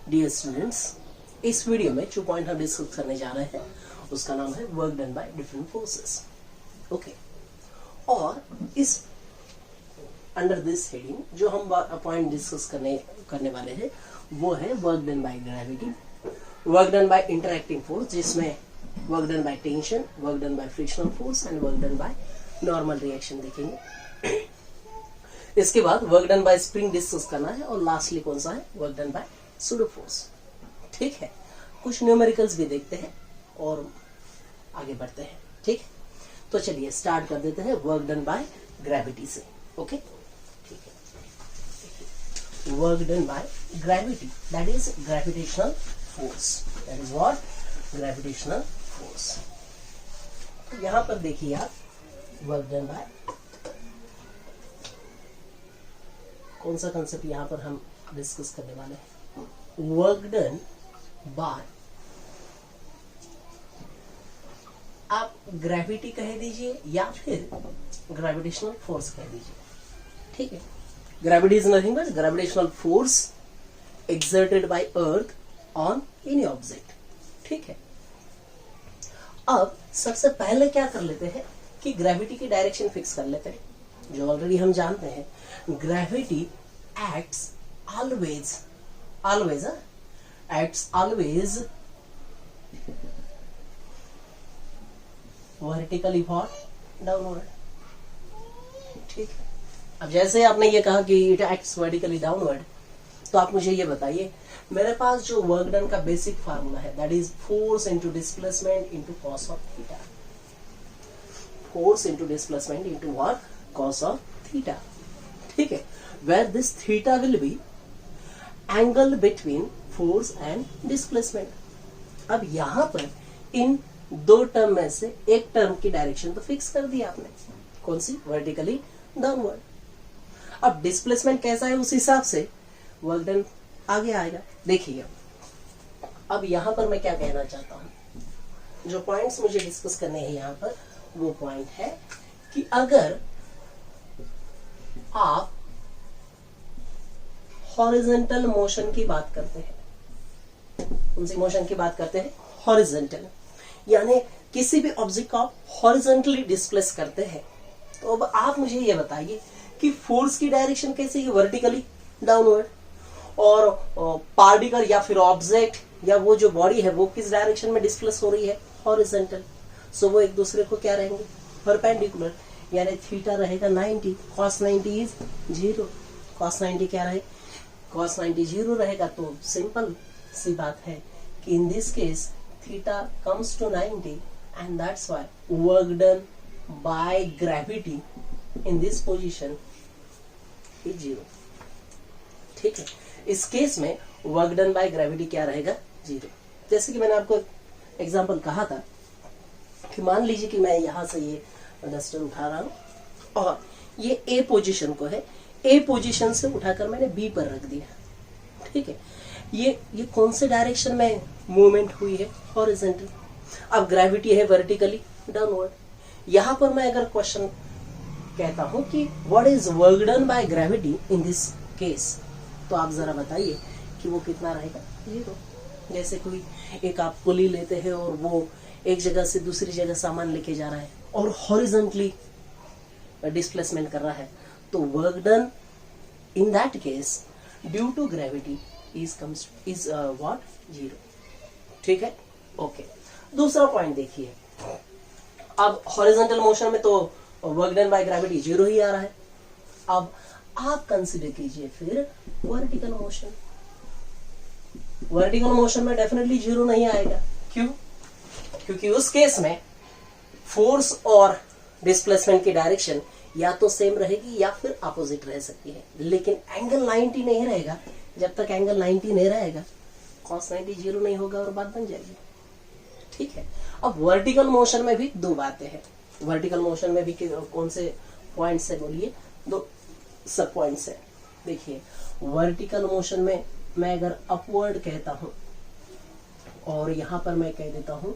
Dear students, इस video में जो पॉइंट हम डिस्कस करने जा रहे हैं उसका नाम है work done by different forces. Okay, और इस अंडर दिस हेडिंग जो हम पॉइंट डिस्कस करने वाले हैं वो है work done by gravity, work done by interacting force, जिसमें work done by tension, work done by frictional force and work done by normal reaction देखेंगे। इसके बाद work done by spring discuss करना है और लास्टली कौन सा है, work done by pseudo force. ठीक है, कुछ न्यूमेरिकल्स भी देखते हैं और आगे बढ़ते हैं। ठीक है, तो चलिए स्टार्ट कर देते हैं वर्क डन बाय ग्रेविटी से। ओके, ठीक है, work done by gravity, that is gravitational force, that is what, gravitational force. यहां पर देखिए आप, वर्क डन बाय, कौन सा कंसेप्ट यहां पर हम डिस्कस करने वाले हैं, वर्क डन बाय, आप ग्रेविटी कह दीजिए या फिर ग्रेविटेशनल फोर्स कह दीजिए। ठीक है, gravity is nothing but gravitational force exerted by earth on any object. ठीक है, अब सबसे पहले क्या कर लेते हैं कि ग्रेविटी की डायरेक्शन फिक्स कर लेते हैं, जो ऑलरेडी हम जानते हैं। Gravity acts always vertically for downward. ठीक है, अब जैसे आपने ये कहा कि इट एक्ट्स वर्टिकली डाउनवर्ड, तो आप मुझे ये बताइए, मेरे पास जो वर्क डन का बेसिक फार्मूला है that is force into displacement into cos of theta, force into displacement into what, cos of theta. ठीक है, where this theta will be angle between force and displacement. अब यहां पर इन दो term में से एक टर्म की डायरेक्शन तो फिक्स कर दी आपने, कौन सी, वर्टिकली डाउनवर्ड। अब डिस्प्लेसमेंट कैसा है उस हिसाब से वर्क डन आगे आएगा। देखिए, अब यहां पर मैं क्या कहना चाहता हूं, जो पॉइंट्स मुझे डिस्कस करने हैं यहां पर, वो पॉइंट है कि अगर आप हॉरिजॉन्टल मोशन की बात करते हैं, कौन सी मोशन की बात करते हैं, हॉरिजॉन्टल, यानी किसी भी ऑब्जेक्ट को आप हॉरिजॉन्टली डिस्प्लेस करते हैं, तो अब आप मुझे ये बताइए कि फोर्स की डायरेक्शन कैसे है, वर्टिकली डाउनवर्ड, और पार्टिकल या फिर ऑब्जेक्ट या वो जो बॉडी है वो किस डायरेक्शन में डिस्प्लेस हो रही है, हॉरिजॉन्टल। सो वो एक दूसरे को क्या रहेंगे, परपेंडिकुलर, यानी थीटा रहेगा 90, cos 90 इज 0, cos 90 क्या रहे, cos 90 0 रहेगा। तो सिंपल सी बात है कि इन this case theta comes to 90 and that's why work done by gravity in this position is 0। ठीक है, इस केस में वर्क डन बाय ग्रेविटी क्या रहेगा, 0। जैसे कि मैंने आपको एग्जांपल कहा था कि मान लीजिए कि मैं यहां से ये डस्टर उठा रहा हूं और ये ए पोजीशन को है, ए पोजीशन से उठाकर मैंने बी पर रख दिया। ठीक है, ये कौन से डायरेक्शन में मूवमेंट हुई है, हॉरिजॉन्टल। अब ग्रेविटी है वर्टिकली डाउनवर्ड। यहां पर मैं अगर क्वेश्चन कहता हूं कि what is work done by gravity in this case, तो आप जरा बताइए कि वो कितना रहेगा, 0। जैसे कोई एक आप पुली लेते हैं और वो एक जगह से दूसरी जगह सामान लेके जा रहा है और हॉरिजॉन्टली डिस्प्लेसमेंट कर रहा है, तो work done in that case due to gravity is what, 0। ठीक है, ओके। दूसरा पॉइंट देखिए, अब हॉरिजॉन्टल मोशन में तो वर्क डन बाय ग्रेविटी 0 ही आ रहा है। अब आप कंसीडर कीजिए फिर वर्टिकल मोशन, वर्टिकल मोशन में डेफिनेटली 0 नहीं आएगा। क्यों, क्योंकि उस केस में फोर्स और डिस्प्लेसमेंट की डायरेक्शन या तो सेम रहेगी या फिर अपोजिट रह सकती है, लेकिन एंगल 90 नहीं रहेगा। जब तक एंगल 90 नहीं रहेगा cos 90 0 नहीं होगा और बात बन जाएगी। ठीक है, अब वर्टिकल मोशन में भी दो बातें हैं। वर्टिकल मोशन में भी कौन से पॉइंट्स है, बोलिए, दो सब पॉइंट्स है। देखिए, वर्टिकल मोशन में मैं अगर अपवर्ड कहता हूं और यहां पर मैं कह देता हूं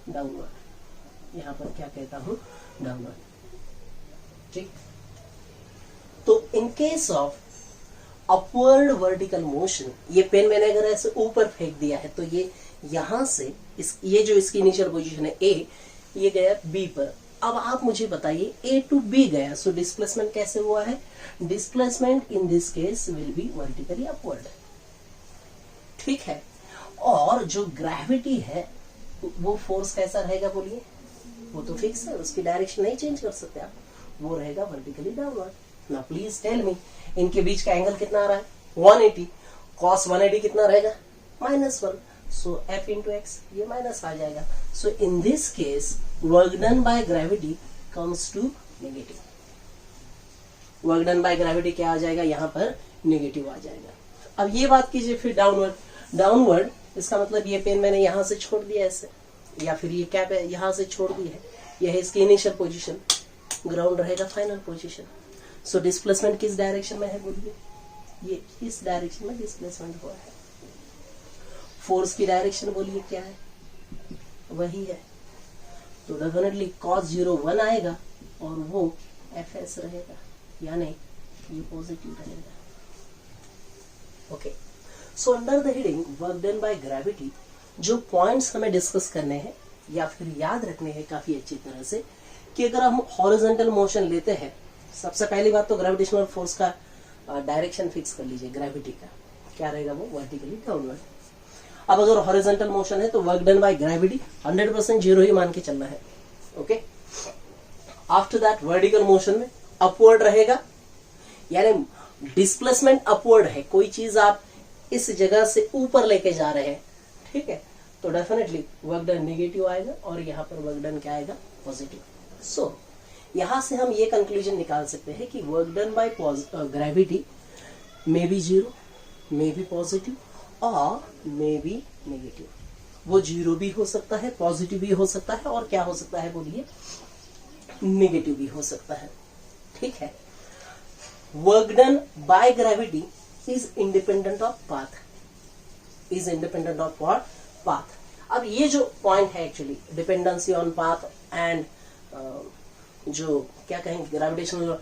डाउनवर्ड, यहां पर क्या कहता हूं, डाउनवर्ड। ठीक, तो in case of upward vertical motion, ये पेन मैंने अगर ऐसे ऊपर फेंक दिया है तो ये यहां से ये जो इसकी इनिशियल पोजीशन है ए, ये गया बी पर। अब आप मुझे बताइए ए टू बी गया, सो डिस्प्लेसमेंट कैसे हुआ है? Displacement in this case will be vertically upward, ठीक है। और जो ग्रेविटी है वो फोर्स कैसा रहेगा बोलिए? वो तो फिक्स है, उसकी डायरेक्शन नहीं चेंज कर सकते आप, वो रहेगा vertically downward. Now please tell me, इनके बीच का एंगल कितना आ रहा है? 180। cos 180 कितना रहेगा? -1। सो F इंटू एक्स, ये माइनस आ जाएगा। So in this case work done by gravity comes to negative. Work done by gravity क्या आ जाएगा? यहाँ पर नेगेटिव आ जाएगा। अब ये बात कीजिए फिर डाउनवर्ड। डाउनवर्ड इसका मतलब ये पेन मैंने यहां से छोड़ दिया ऐसे, या फिर ये कैप है यहां से छोड़ दी है, यह है इसकी इनिशियल पोजीशन, ग्राउंड रहेगा फाइनल पोजीशन। सो डिस्प्लेसमेंट किस डायरेक्शन में है बोलिए? ये इस डायरेक्शन में डिस्प्लेसमेंट हुआ है। फोर्स की डायरेक्शन बोलिए क्या है? वही है, तो डेफिनेटली cos 0 1 आएगा और वो Fs रहेगा, यानी ये पॉजिटिव रहेगा। Okay, so under the heading work done by gravity जो पॉइंट्स हमें डिस्कस करने हैं या फिर याद रखने हैं काफी अच्छी तरह से, कि अगर हम हॉरिजॉन्टल मोशन लेते हैं, सबसे पहली बात तो ग्रेविटेशनल फोर्स का डायरेक्शन फिक्स कर लीजिए। ग्रेविटी का क्या रहेगा? वो वर्टिकली डाउनवर्ड। अब अगर हॉरिजॉन्टल मोशन है तो वर्क डन बाय ग्रेविटी 100% 0 ही मान के चलना है। Okay, after that vertical motion में अपवर्ड रहेगा, यानी डिस्प्लेसमेंट अपवर्ड है। कोई चीज आप इस जगह से ऊपर लेके जा रहे हैं, ठीक है, तो डेफिनेटली वर्क डन नेगेटिव आएगा और यहाँ पर वर्क डन क्या आएगा? पॉजिटिव। सो यहां से हम ये कंक्लूजन निकाल सकते हैं कि work done by gravity may be 0, may be positive और मे बी नेगेटिव। वो 0 भी हो सकता है, पॉजिटिव भी हो सकता है, और क्या हो सकता है बोलिए? नेगेटिव भी हो सकता है, ठीक है। Work done by gravity is independent of path, is independent of what? Path. अब ये जो पॉइंट है actually dependency on path and जो क्या कहेंगे ग्रेविटेशनल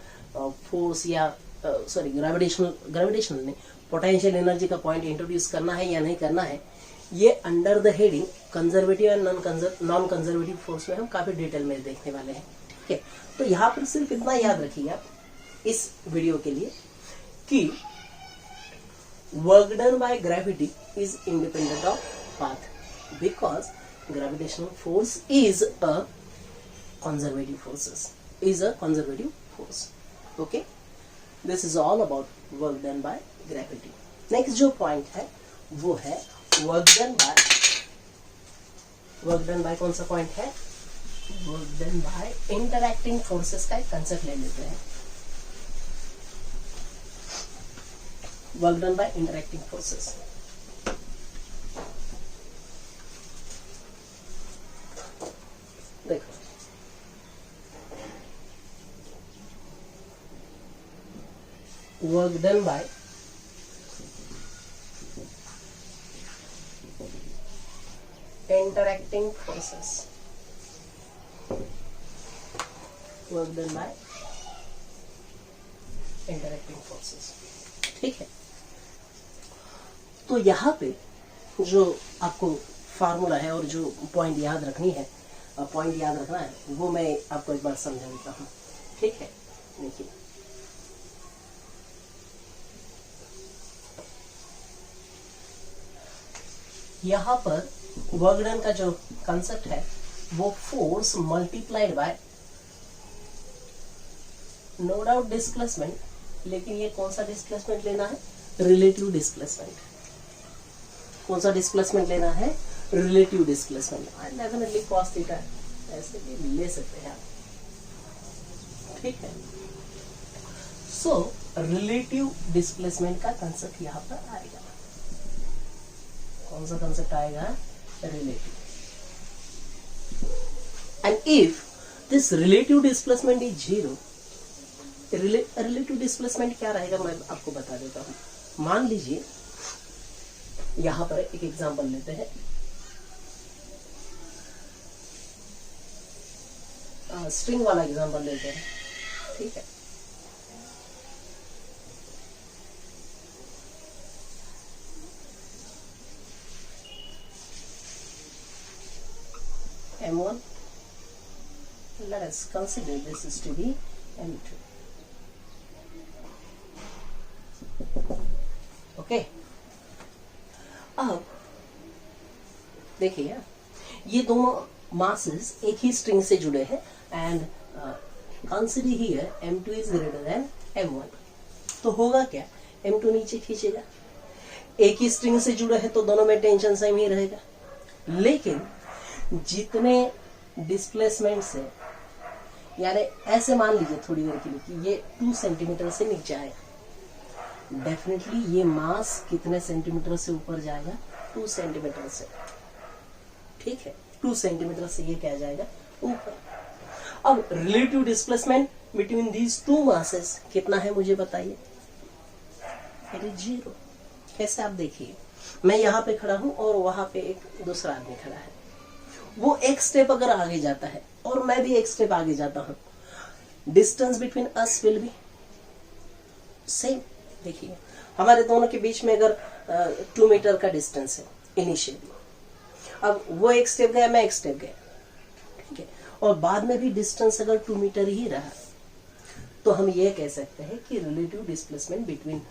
फोर्स या सॉरी ग्रेविटेशनल नहीं, पोटेंशियल एनर्जी का पॉइंट इंट्रोड्यूस करना है या नहीं करना है, ये under the heading conservative and non conservative force में हम काफी डिटेल में देखने वाले हैं, ठीक है। तो यहाँ पर सिर्फ इतना याद रखिए आप इस वीडियो के लिए कि work done by gravity is independent of path because gravitational force is a conservative forces, is a conservative force. Okay, this is all about work done by gravity. Next जो point है वो है work done by कौन सा point है? work done by interacting forces का एक concept ले लेते हैं। work done by interacting forces। देखो work done by interacting forces, work done by interacting forces, ठीक है। तो यहाँ पे जो आपको फार्मूला है और जो पॉइंट याद रखना है वो मैं आपको एक बार समझा देता हूँ, ठीक है। देखिए यहाँ पर वर्क डन का जो कंसेप्ट है वो force multiplied by no doubt displacement, लेकिन ये कौन सा डिस्प्लेसमेंट लेना है? Relative displacement. कौन सा डिस्प्लेसमेंट लेना है? Relative displacement. Definitely cos theta ऐसे भी ले सकते हैं आप, ठीक है। सो रिलेटिव डिस्प्लेसमेंट का कंसेप्ट यहाँ पर आएगा। कौन सा कंसेप्ट आएगा? Relative. And if this relative displacement is 0, relative displacement क्या रहेगा मैं आपको बता देता हूं। मान लीजिए यहां पर एक एग्जांपल लेते हैं, स्ट्रिंग वाला एग्जांपल लेते हैं, ठीक है। m1. Let us consider this is to be m2. Okay, अब देखिए ये दोनों मासेस एक ही स्ट्रिंग से जुड़े हैं and consider here m2 is greater than m1. तो होगा क्या, m2 नीचे खींचेगा, एक ही स्ट्रिंग से जुड़े हैं तो दोनों में टेंशन सेम ही रहेगा. लेकिन जितने डिस्प्लेसमेंट से, यानी ऐसे मान लीजिए थोड़ी देर के लिए कि ये 2 सेंटीमीटर से नीचे आएगा, डेफिनेटली ये मास कितने सेंटीमीटर से ऊपर जाएगा, 2 सेंटीमीटर से. ठीक है, 2 सेंटीमीटर से ये क्या जाएगा, ऊपर. अब relative displacement between these 2 masses कितना है मुझे बताइए. It is 0. कैसे, आप देखिए मैं यहाँ पे खड़ा हूं और वहां पे एक दूसरा आदमी खड़ा है. वो एक स्टेप अगर आगे जाता है और मैं भी एक स्टेप आगे जाता हूं, distance between us will be same. देखिए हमारे दोनों के बीच में अगर 2 मीटर का डिस्टेंस है इनिशियली, अब वो एक स्टेप गया, मैं एक स्टेप गया, ठीक है, और बाद में भी डिस्टेंस अगर 2 मीटर ही रहा, तो हम ये कह सकते हैं कि relative displacement between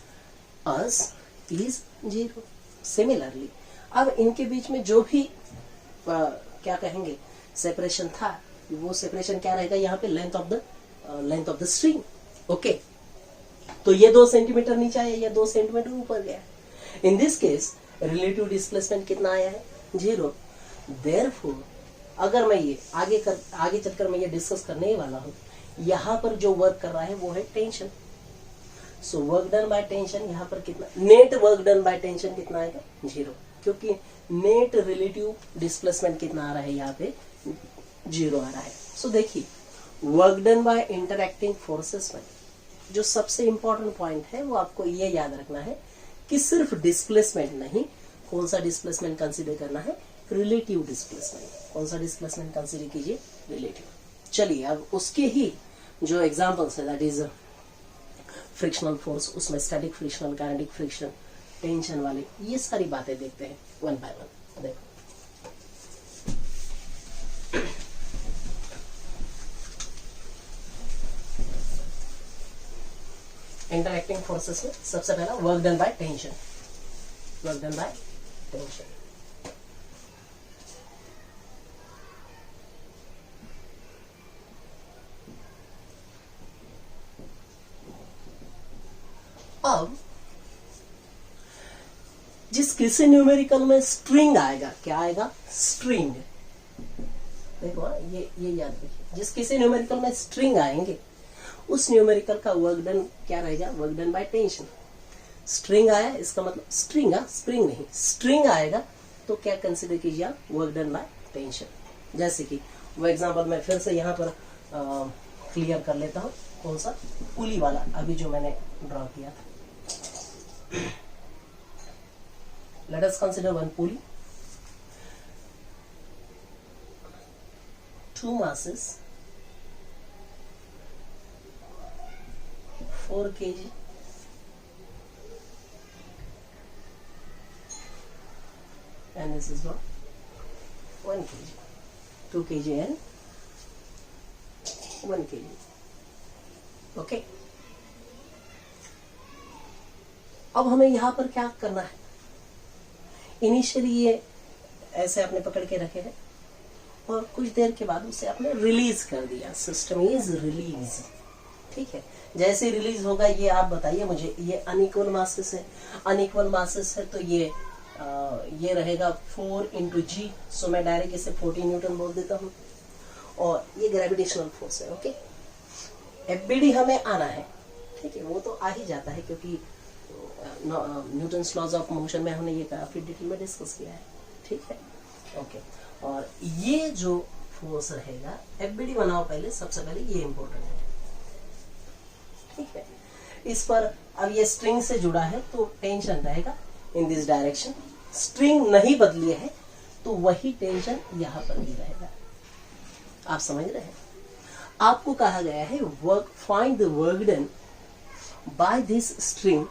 us is 0. Similarly अब इनके बीच में जो भी क्या कहेंगे सेपरेशन था, वो सेपरेशन क्या रहेगा यहाँ पे, length of the string. Okay, तो ये 2 सेंटीमीटर नीचे आया, ये 2 सेंटीमीटर ऊपर गया. इन दिस केस रिलेटिव डिस्प्लेसमेंट कितना आया है, 0. देयरफॉर अगर मैं ये आगे चलकर मैं ये डिस्कस करने ही वाला हूँ, यहाँ पर जो वर्क कर रहा है वो है tension. So work done by tension यहाँ पर कितना, net work done by tension कितना आएगा, 0, क्योंकि नेट रिलेटिव डिस्प्लेसमेंट कितना आ रहा है यहाँ पे, 0 आ रहा है. सो देखिए work done by interacting forces में जो सबसे इंपॉर्टेंट पॉइंट है वो आपको ये याद रखना है कि सिर्फ डिस्प्लेसमेंट नहीं, कौन सा डिस्प्लेसमेंट कंसीडर करना है, रिलेटिव डिस्प्लेसमेंट. कौन सा डिस्प्लेसमेंट कंसीडर कीजिए, रिलेटिव. चलिए अब उसके ही जो एग्जांपल्स है, दैट इज फ्रिक्शनल फोर्स, उसमें static frictional, kinetic friction, tension वाले, ये सारी बातें देखते हैं वन बाय वन. देखो इंटरएक्टिंग फोर्सेस में सबसे पहला work done by tension. Work done by tension, अब जिस किसी न्यूमेरिकल में स्ट्रिंग आएगा, क्या आएगा, स्ट्रिंग. देखो ये याद रखिए, जिस किसी न्यूमेरिकल में स्ट्रिंग आएंगे उस न्यूमेरिकल का वर्क डन क्या रहेगा, work done by tension. String आया इसका मतलब स्ट्रिंग, स्प्रिंग नहीं, स्ट्रिंग आएगा तो क्या कंसीडर कीजिए आप, वर्क डन बाय टेंशन. जैसे कि वो एग्जांपल मैं फिर से यहाँ पर क्लियर कर लेता हूँ. कौन सा, पुली वाला अभी जो मैंने ड्रॉ किया था. Let us consider one pulley. 2 masses, 4 kg, and this is what, 1 kg, 2 kg and 1 kg. Okay. अब हमें यहाँ पर क्या करना है, इनिशियली ये ऐसे आपने पकड़ के रखे हैं और कुछ देर के बाद उसे आपने रिलीज कर दिया. System is release. ठीक है, जैसे रिलीज होगा ये आप बताइए मुझे, ये अनइक्वल मासेस है, अनइक्वल मासेस है तो ये रहेगा 4 × g. सो मैं डायरेक्ट इसे 40 न्यूटन बोल देता हूँ. और ये ग्रेविटेशनल फोर्स है. ओके, एफबीडी हमें आना है. ठीक है, वो तो आ ही जाता है क्योंकि न्यूटन्स लॉज ऑफ मोशन में हमने ये काफी डिटेल में डिस्कस किया है. ठीक है, ओके. और ये जो फोर्स रहेगा, एफबीडी बनाओ पहले, सबसे पहले ये इंपॉर्टेंट है. ठीक है, इस पर अब ये स्ट्रिंग से जुड़ा है तो टेंशन रहेगा इन दिस डायरेक्शन. स्ट्रिंग नहीं बदली है तो वही टेंशन यहाँ पर भी रहेगा. आप समझ रहे हैं, आपको कहा गया है work, find the work done by this string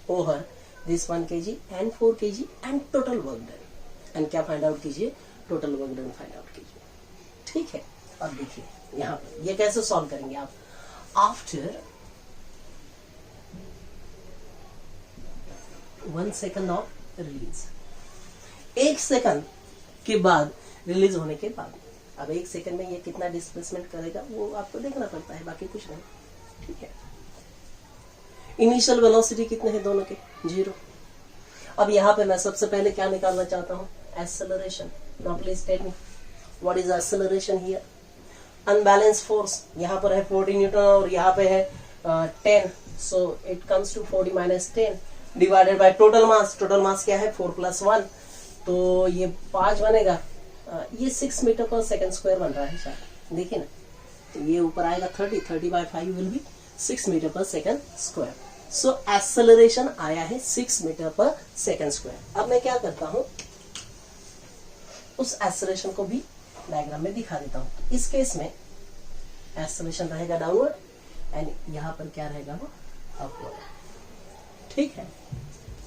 over this 1 kg and 4 kg and total work done. And क्या फाइंड आउट कीजिए, total work done find out कीजिए। ठीक है, अब देखिए यहाँ पर ये कैसे सॉल्व करेंगे आप। After 1 second of release, 1 second के बाद रिलीज होने के बाद, अब 1 सेकंड में ये कितना डिस्प्लेसमेंट करेगा वो आपको देखना पड़ता है, बाकी कुछ नहीं। ठीक है, इनिशियल वेलोसिटी कितने हैं दोनों के, 0। अब यहाँ पे मैं सबसे पहले क्या निकालना चाहता हूँ, acceleration. Now please tell me what is acceleration here. Unbalance force, यहाँ पर है 40 न्यूटन और यहाँ पे है 10, so it comes to 40 minus 10 divided by total mass. Total mass क्या है, 4 + 1, तो ये 5 बनेगा। ये 6 मीटर पर सेकंड स्क्वायर बन रहा है शायद, देखिए ना, तो ये ऊपर आएगा 30/5 विल बी 6 मीटर पर सेकंड स्क्वायर। सो एक्सेलरेशन आया है 6 मीटर पर सेकंड स्क्वायर। अब मैं क्या करता हूं, उस एक्सेलरेशन को भी डायग्राम में दिखा देता हूं। इस केस में एक्सेलरेशन रहेगा डाउनवर्ड एंड यहां पर क्या रहेगा वो अपवर्ड। ठीक है,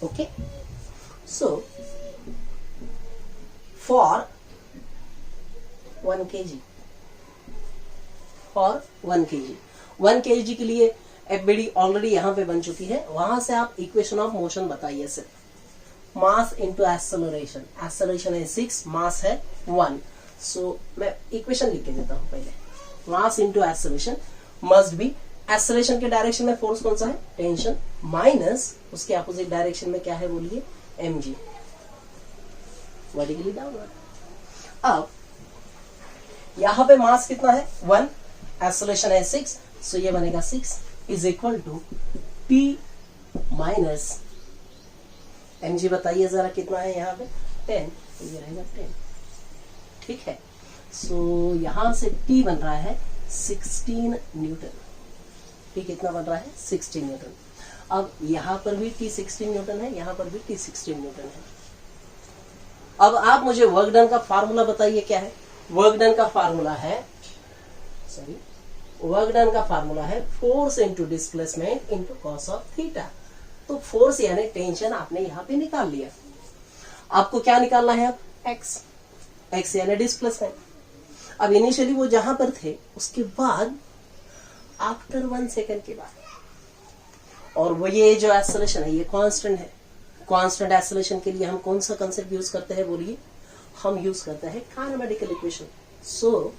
okay. So for 1 kg, for 1 kg, 1 kg के लिए एफबीडी ऑलरेडी यहां पे बन चुकी है। वहां से आप इक्वेशन ऑफ मोशन बताइए सिर्फ। मास इंटू एक्सेलरेशन, एक्सेलरेशन है 6, मास है 1। सो मैं इक्वेशन लिख के देता हूं पहले। Mass into acceleration must be, acceleration के डायरेक्शन में फोर्स कौन सा है, टेंशन, माइनस उसके अपोजिट डायरेक्शन में क्या है बोलिए, mg, वर्टिकली डाउनवर्ड। अब यहां पे मास कितना है, 1, एक्सेलरेशन है 6, सो ये बनेगा 6 is equal to P minus mg। बताइए जरा कितना है यहाँ पे, 10, तो ये रहेगा 10। ठीक है, सो यहां से T बन रहा है 16 न्यूटन। T कितना बन रहा है, 16 न्यूटन। अब यहां पर भी T 16 न्यूटन है, यहां पर भी T 16 न्यूटन है। अब आप मुझे वर्क डन का फार्मूला बताइए क्या है। वर्क डन का फार्मूला है, सॉरी, वर्क डन का फार्मूला है force into displacement into cos of theta. तो फोर्स यानी टेंशन आपने यहाँ पे निकाल लिया। आपको क्या निकालना है अब, एक्स, एक्स यानी डिस्प्लेसमेंट। अब इनिशियली वो जहां पर थे उसके बाद आफ्टर 1 सेकंड के बाद, और वो ये जो एक्सेलरेशन है ये कांस्टेंट है। कांस्टेंट एक्सेलरेशन के लिए हम कौन सा कंसेप्ट यूज करते हैं बोलिए, हम यूज करते हैं kinematical equation. So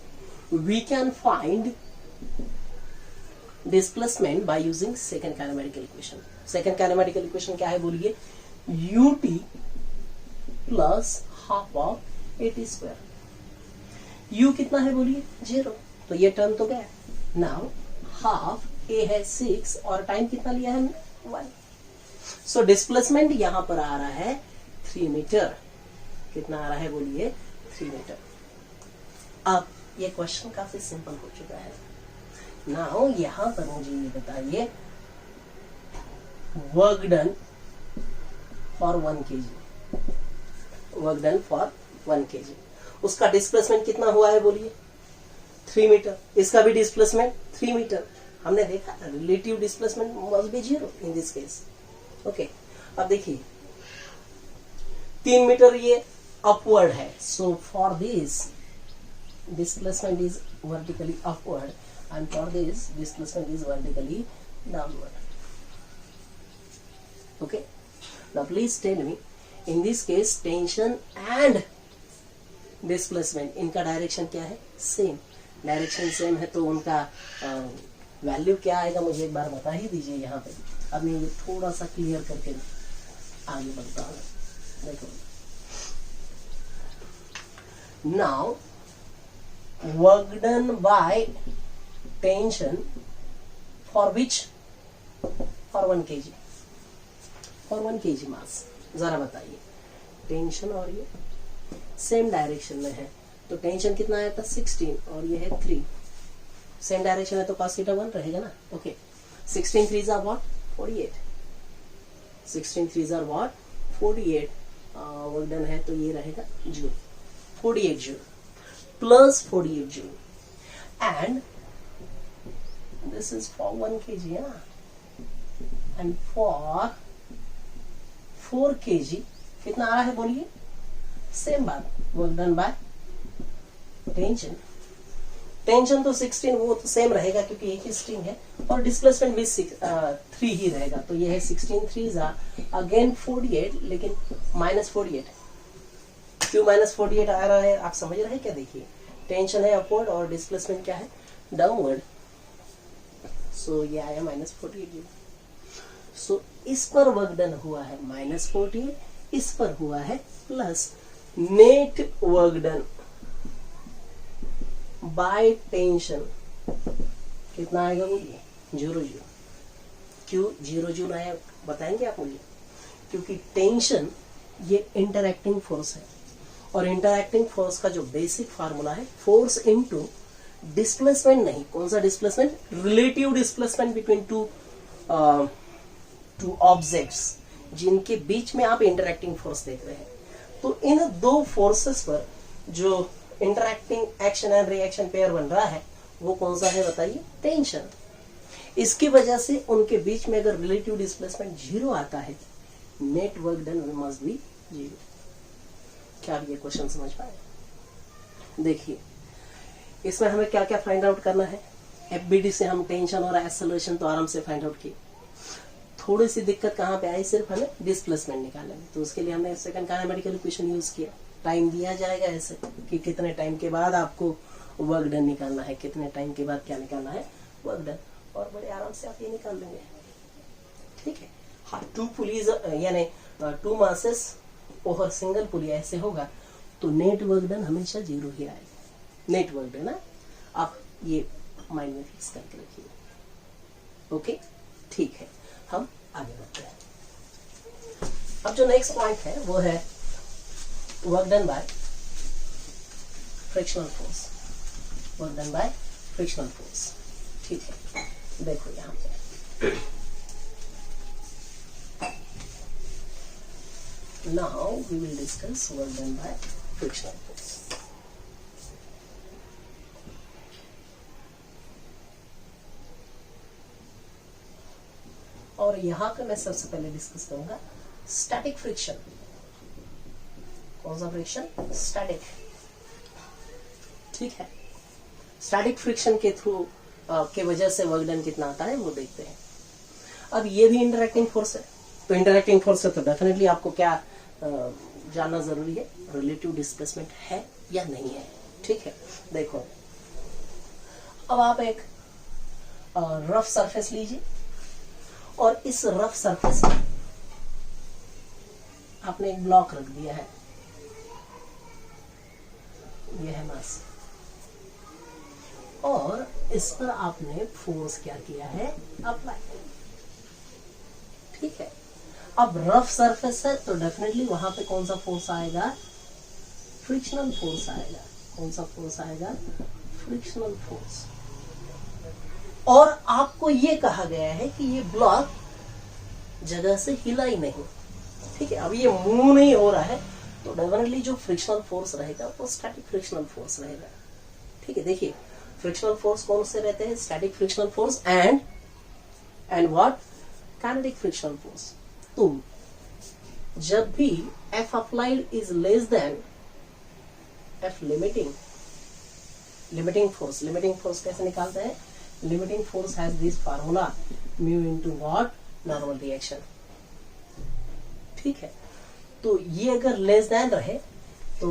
we can find displacement by using second kinematical equation. Second kinematical equation क्या है बोलिए, ut plus half of at square. u कितना है बोलिए, 0, तो ये टर्म तो गया। नाउ हाफ a है 6 और टाइम कितना लिया है, 1। सो डिस्प्लेसमेंट यहां पर आ रहा है 3 मीटर। कितना आ रहा है बोलिए, 3 मीटर। अब ये क्वेश्चन काफी सिंपल हो चुका है। नाउ यहां पर मुझे ये बताइए, work done for 1 kg, work done for 1 kg, उसका डिस्प्लेसमेंट कितना हुआ है बोलिए, 3 मीटर। इसका भी डिस्प्लेसमेंट 3 मीटर। हमने देखा relative displacement must be 0 in this case. Okay, अब देखिए 3 मीटर ये अपवर्ड है, so for this displacement is vertically upward and for this displacement is vertically downward. Okay, now please tell me, in this case tension and displacement इनका direction क्या है, same. Direction same है तो उनका value क्या आएगा मुझे एक बार बता ही दीजिए यहाँ पे। अब मैं ये थोड़ा सा क्लियर करके आगे बढ़ता हूँ। देखो, now work done by tension for which, for 1 kg, for 1 kg मास। जरा बताइए, टेंशन और ये सेम डायरेक्शन में है, तो टेंशन कितना आया था, 16 और ये है 3। सेम डायरेक्शन है तो cos थीटा 1 रहेगा ना। Okay, 16 3s are what, 48। 16 3s are what, 48। Work done है तो ये रहेगा joule, 48 joule plus 48 joule, and this is for 1 kg, and for 4 kg कितना आ रहा है बोलिए, सेम बात, work done by tension, tension तो 16 वो तो सेम रहेगा क्योंकि एक ही स्ट्रिंग है, और डिस्प्लेसमेंट भी 3 ही रहेगा, तो ये है 16 3 अगेन 48, लेकिन -48। क्यों -48 आ रहा है आप समझ रहे हैं क्या? देखिए टेंशन है अपवर्ड और डिस्प्लेसमेंट क्या है? डाउनवर्ड। सो ये आया -48। सो इस पर वर्क डन हुआ है -48, इस पर हुआ है plus net work done by tension कितना आएगा बोलिए? 0 0। क्यों 0 0 आया बताएंगे आप मुझे? क्योंकि टेंशन ये इंटरैक्टिंग फोर्स है, और इंटरैक्टिंग फोर्स का जो बेसिक फार्मूला है फोर्स इनटू डिस्प्लेसमेंट, नहीं कौन सा displacement? Relative displacement between two objects जिनके बीच में आप इंटरैक्टिंग फोर्स देख रहे हैं। तो इन दो फोर्सेस पर जो interacting action and reaction pair बन रहा है वो कौन सा है बताइए? टेंशन। इसकी वजह से उनके बीच में अगर रिलेटिव डिस्प्लेसमेंट 0 आता है, net work done must be 0। क्या आप ये क्वेश्चन समझ पाए? देखिए इसमें हमें क्या क्या फाइंड आउट करना है। एफबीडी से हम टेंशन और एक्सेलरेशन तो आराम से फाइंड आउट किए। थोड़ी सी दिक्कत कहाँ पे आई? सिर्फ हमें डिस्प्लेसमेंट निकालने में, तो उसके लिए हमने सेकंड काइनेमेटिकल इक्वेशन यूज किया। टाइम दिया जाएगा ऐसे कि कितने टाइम के बाद आपको वर्क डन निकालना है, कितने टाइम के बाद क्या निकालना है? Work done. और बड़े आराम से आप ये निकाल लेंगे, ठीक है। हाँ, 2 पुलीज यानी 2 मासेस ओवर सिंगल पुली ऐसे होगा तो नेट वर्क डन हमेशा 0 ही आएगा। नेट वर्क डन ना, आप ये माइंड में फिक्स करके रखिए। ओके ठीक है, हम आगे बढ़ते हैं। अब जो नेक्स्ट पॉइंट है वो है work done by frictional force. Work done by frictional force, ठीक है। देखो यहां पे now we will discuss work done by frictional force. और यहां पे मैं सबसे पहले डिस्कस करूंगा स्टैटिक फ्रिक्शन। कौन सा फ्रिक्शन? स्टैटिक, ठीक है। स्टैटिक फ्रिक्शन के थ्रू के वजह से वर्क डन कितना आता है वो देखते हैं। अब ये भी इंटरैक्टिंग फोर्स है, तो इंटरैक्टिंग फोर्स है तो डेफिनेटली आपको क्या जानना जरूरी है? रिलेटिव डिस्प्लेसमेंट है या नहीं है, ठीक है। देखो अब आप एक रफ सरफेस लीजिए, और इस रफ सरफेस में आपने एक ब्लॉक रख दिया है, यह है मास, और इस पर आपने फोर्स क्या किया है? अप्लाई, ठीक है। अब रफ सरफेस है तो डेफिनेटली वहां पे कौन सा फोर्स आएगा? फ्रिक्शनल फोर्स आएगा। कौन सा फोर्स आएगा? Frictional force. और आपको ये कहा गया है कि ये ब्लॉक जगह से हिला ही नहीं, ठीक है। अब ये मूव नहीं हो रहा है तो डेफिनेटली जो फ्रिक्शनल फोर्स रहेगा वो स्टैटिक फ्रिक्शनल फोर्स रहेगा, ठीक है। देखिए फ्रिक्शनल फोर्स कौन से रहते हैं? Static frictional force and what? Kinetic frictional force. तो जब भी F applied is less than F limiting, limiting force कैसे निकालते हैं? Limiting force has this formula mu into what? Normal reaction, ठीक है। तो ये अगर लेस देन रहे तो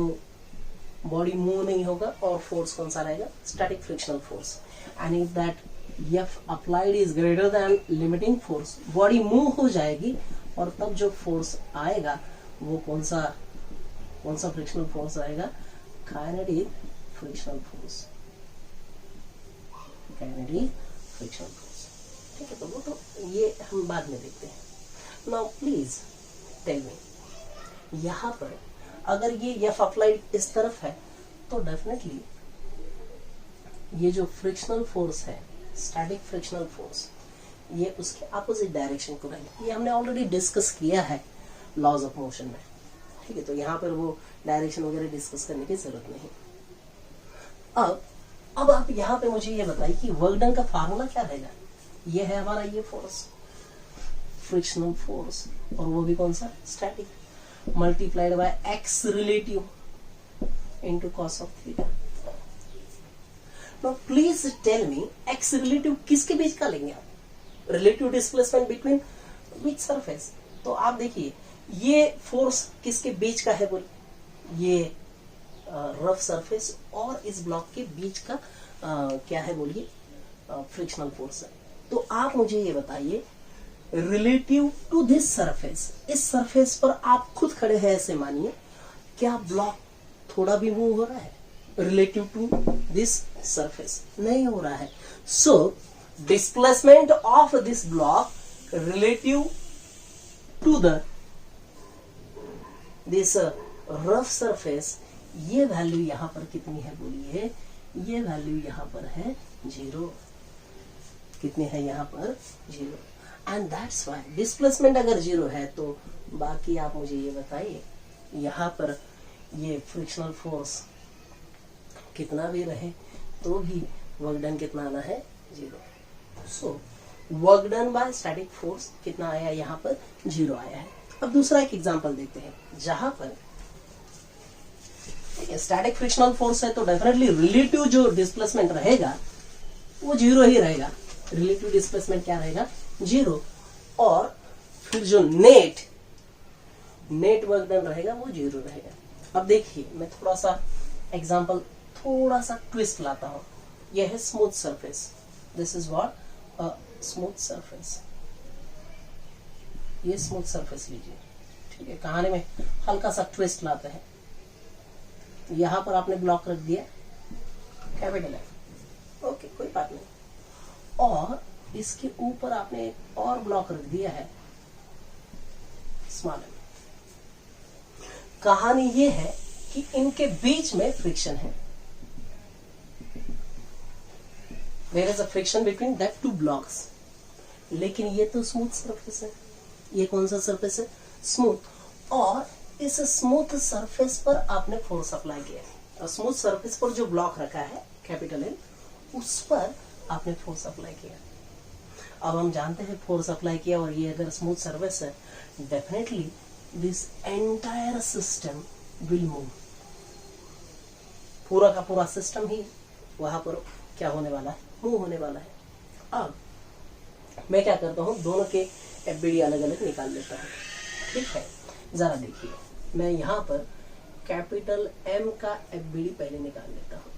बॉडी मूव नहीं होगा, और फोर्स कौन सा रहेगा? Static frictional force. And if that F applied is greater than limiting force, body move हो जाएगी, और तब जो फोर्स आएगा वो कौन सा फ्रिक्शनल फोर्स आएगा? Kinetic frictional force, kinetic frictional force, ठीक है। तो वो तो ये हम बाद में देखते हैं। नाउ प्लीज टेल मी, यहां पर अगर ये F अप्लाइड इस तरफ है तो डेफिनेटली ये जो फ्रिक्शनल फोर्स है, स्टैटिक फ्रिक्शनल फोर्स, ये उसके अपोजिट डायरेक्शन को रहेगा। ये हमने ऑलरेडी डिस्कस किया है लॉज ऑफ मोशन में, ठीक है। तो यहाँ पर वो डायरेक्शन वगैरह डिस्कस करने की जरूरत नहीं। अब आप यहाँ पे मुझे ये बताइए कि वर्क डन का फार्मूला क्या रहेगा? ये है हमारा ये फोर्स, फ्रिक्शनल फोर्स, और वो भी कौन सा? Static, multiplied by x relative into cos of theta, now please tell me x relative किसके बीच का लेंगे आप? Relative displacement between which surface? तो आप देखिए ये फोर्स किसके बीच का है बोलिए? ये रफ सरफेस और इस ब्लॉक के बीच का क्या है बोलिए? फ्रिक्शनल फोर्स है। तो आप मुझे ये बताइए रिलेटिव टू दिस सरफेस, इस सरफेस पर आप खुद खड़े हैं ऐसे मानिए, क्या ब्लॉक थोड़ा भी मूव हो रहा है? रिलेटिव टू दिस सरफेस नहीं हो रहा है। So displacement of this block relative to this rough surface, ये वैल्यू यहां पर कितनी है बोलिए? ये वैल्यू यहां पर है 0। कितनी है यहां पर? 0। एंड दैट्स व्हाई डिस्प्लेसमेंट अगर 0 है तो बाकी आप मुझे ये बताइए यहां पर ये फ्रिक्शनल फोर्स कितना भी रहे तो भी वर्क डन कितना आना है? 0। सो work done bye static force कितना आया? यहां पर 0 आया है। अब दूसरा एक एग्जांपल देखते हैं जहां पर स्टैटिक फ्रिक्शनल फोर्स है तो डेफिनेटली रिलेटिव जो डिस्प्लेसमेंट रहेगा वो 0 ही रहेगा। रिलेटिव डिस्प्लेसमेंट क्या रहेगा? 0। और फिर जो नेट वर्क डन रहेगा वो 0 रहेगा। अब देखिए मैं थोड़ा सा एग्जांपल थोड़ा सा ट्विस्ट लाता हूं। यह है smooth surface, this is what a smooth surface. ये स्मूथ सरफेस लीजिए, ठीक है। कहानी में हल्का सा ट्विस्ट लाते हैं। यहां पर आपने ब्लॉक रख दिया कैपिटल है, ओके कोई बात नहीं, और इसके ऊपर आपने एक और ब्लॉक रख दिया है स्मॉल एम। कहानी ये है कि इनके बीच में फ्रिक्शन है। There is a friction between that two blocks, लेकिन ये तो स्मूथ सरफेस है। ये कौन सा सरफेस है? स्मूथ। और इस स्मूथ सरफेस पर आपने फोर्स अप्लाई किया है, और स्मूथ सरफेस पर जो ब्लॉक रखा है कैपिटल एम, उस पर आपने फोर्स अप्लाई किया। अब हम जानते हैं फोर्स अप्लाई किया और ये अगर स्मूथ सरफेस है, definitely this entire system will move. पूरा का पूरा सिस्टम ही वहां पर क्या होने वाला है? मूव होने वाला है। अब मैं क्या करता हूं, दोनों के एफबीडी अलग अलग निकाल लेता हूं, ठीक है। जरा देखिए मैं यहां पर कैपिटल एम का एफबीडी पहले निकाल लेता हूं।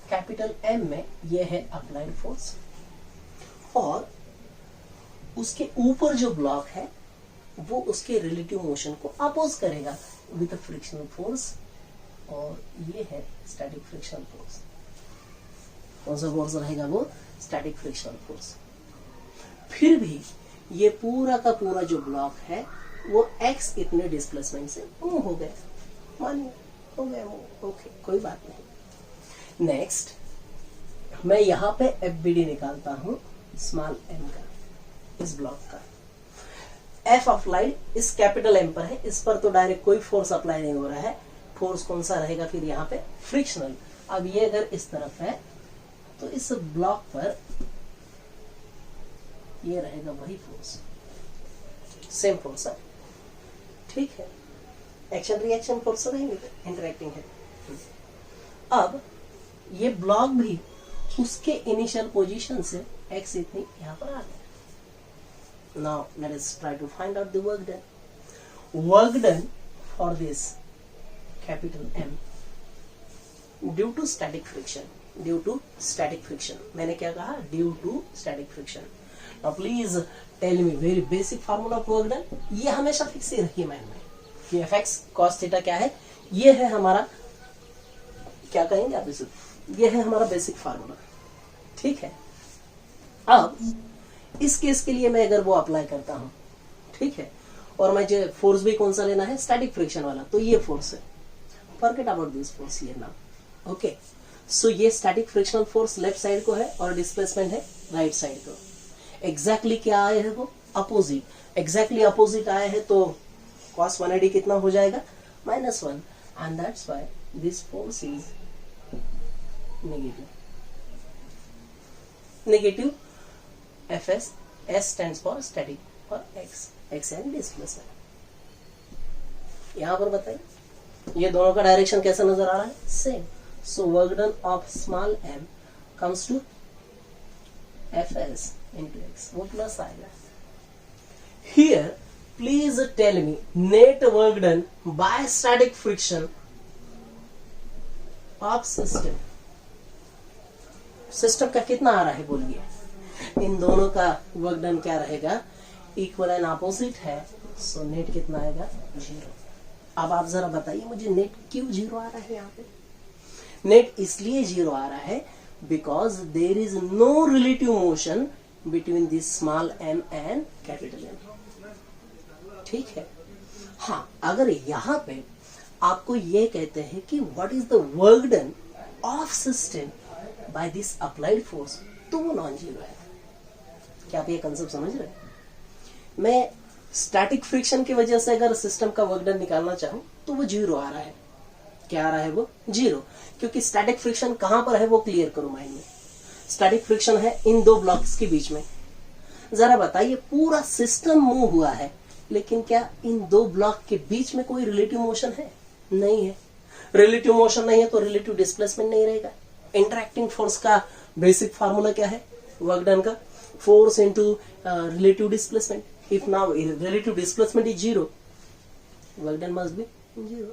कैपिटल एम में यह है अप्लाइड फोर्स, और उसके ऊपर जो ब्लॉक है वो उसके रिलेटिव मोशन को अपोज करेगा विद फ्रिक्शनल फोर्स, और ये है स्टैटिक फ्रिक्शनल फोर्स। कौन सा फोर्स रहेगा? वो स्टैटिक फ्रिक्शनल फोर्स। फिर भी ये पूरा का पूरा जो ब्लॉक है वो x इतने डिस्प्लेसमेंट से मूव हो गया, मानिए हो गया मूव, ओके कोई बात नहीं। नेक्स्ट मैं यहां पे एफबीडी निकालता हूं स्मॉल m का, इस ब्लॉक का। एफ अप्लाइड इस कैपिटल एम पर है, इस पर तो डायरेक्ट कोई फोर्स अप्लाई नहीं हो रहा है। फोर्स कौन सा रहेगा फिर यहाँ पे? फ्रिक्शनल। अब ये अगर इस तरफ है तो इस ब्लॉक पर ये रहेगा वही फोर्स, सेम फोर्स है, ठीक है। एक्शन रिएक्शन फोर्स रहेंगे, इंटरेक्टिंग है। अब ये ब्लॉक भी उसके इनिशियल पोजीशन से x इतनी यहां पर आ गया। Now let us try to find out the work done. Work done for this capital M due to static friction, due to static friction. मैंने क्या कहा? Due to static friction. Now please tell me very basic formula of work done. ये हमेशा fix ही रखिए mind में कि fx cos theta क्या है? ये है हमारा, क्या कहेंगे आप इसे, ये है हमारा बेसिक फार्मूला, ठीक है। अब इस केस के लिए मैं अगर वो अप्लाई करता हूं, ठीक है, और मुझे फोर्स भी कौन सा लेना है? स्टैटिक फ्रिक्शन वाला, तो ये फोर्स है। फॉरगेट अबाउट दिस फोर्स ये नाउ, ओके। सो ये static frictional force left side को है और डिस्प्लेसमेंट है राइट साइड को। एग्जैक्टली क्या आया है? वो अपोजिट। एग्जैक्टली अपोजिट आया है तो cos 180 कितना हो जाएगा? -1, and that's why this force is negative. Negative Fs, S stands for static और x and displacement। यहां पर बताइए ये दोनों का डायरेक्शन कैसा नजर आ रहा है? Same. So work done of small m comes to Fs into x. वो प्लस आएगा. Here please tell me net work done by static friction of system. System का कितना आ रहा है बोलिए. इन दोनों का वर्क डन क्या रहेगा, इक्वल एंड अपोजिट है. सो नेट कितना आएगा, 0. अब आप जरा बताइए मुझे नेट क्यों 0 आ रहा है यहाँ पे. नेट इसलिए 0 आ रहा है because there is no relative motion between this small m and capital M. ठीक है. हाँ, अगर यहाँ पे आपको ये कहते हैं कि what is the work done of system by this applied force, तो वो नॉन जीरो है. क्या आप ये कंसेप्ट समझ रहे हैं. मैं स्टैटिक फ्रिक्शन की वजह से अगर सिस्टम का वर्क डन निकालना चाहूं तो वो 0 आ रहा है. क्या आ रहा है वो 0, क्योंकि स्टैटिक फ्रिक्शन कहां पर है वो क्लियर करो माइंड में. स्टैटिक फ्रिक्शन है इन दो ब्लॉक्स के बीच में. जरा बताइए, पूरा सिस्टम मूव हुआ है लेकिन क्या इन दो ब्लॉक के बीच में कोई रिलेटिव मोशन है, नहीं है. रिलेटिव मोशन नहीं है तो रिलेटिव डिस्प्लेसमेंट नहीं रहेगा. इंटरैक्टिंग फोर्स का बेसिक फार्मूला क्या है वर्क डन का, force into relative displacement. If now relative displacement is 0, work done must be 0.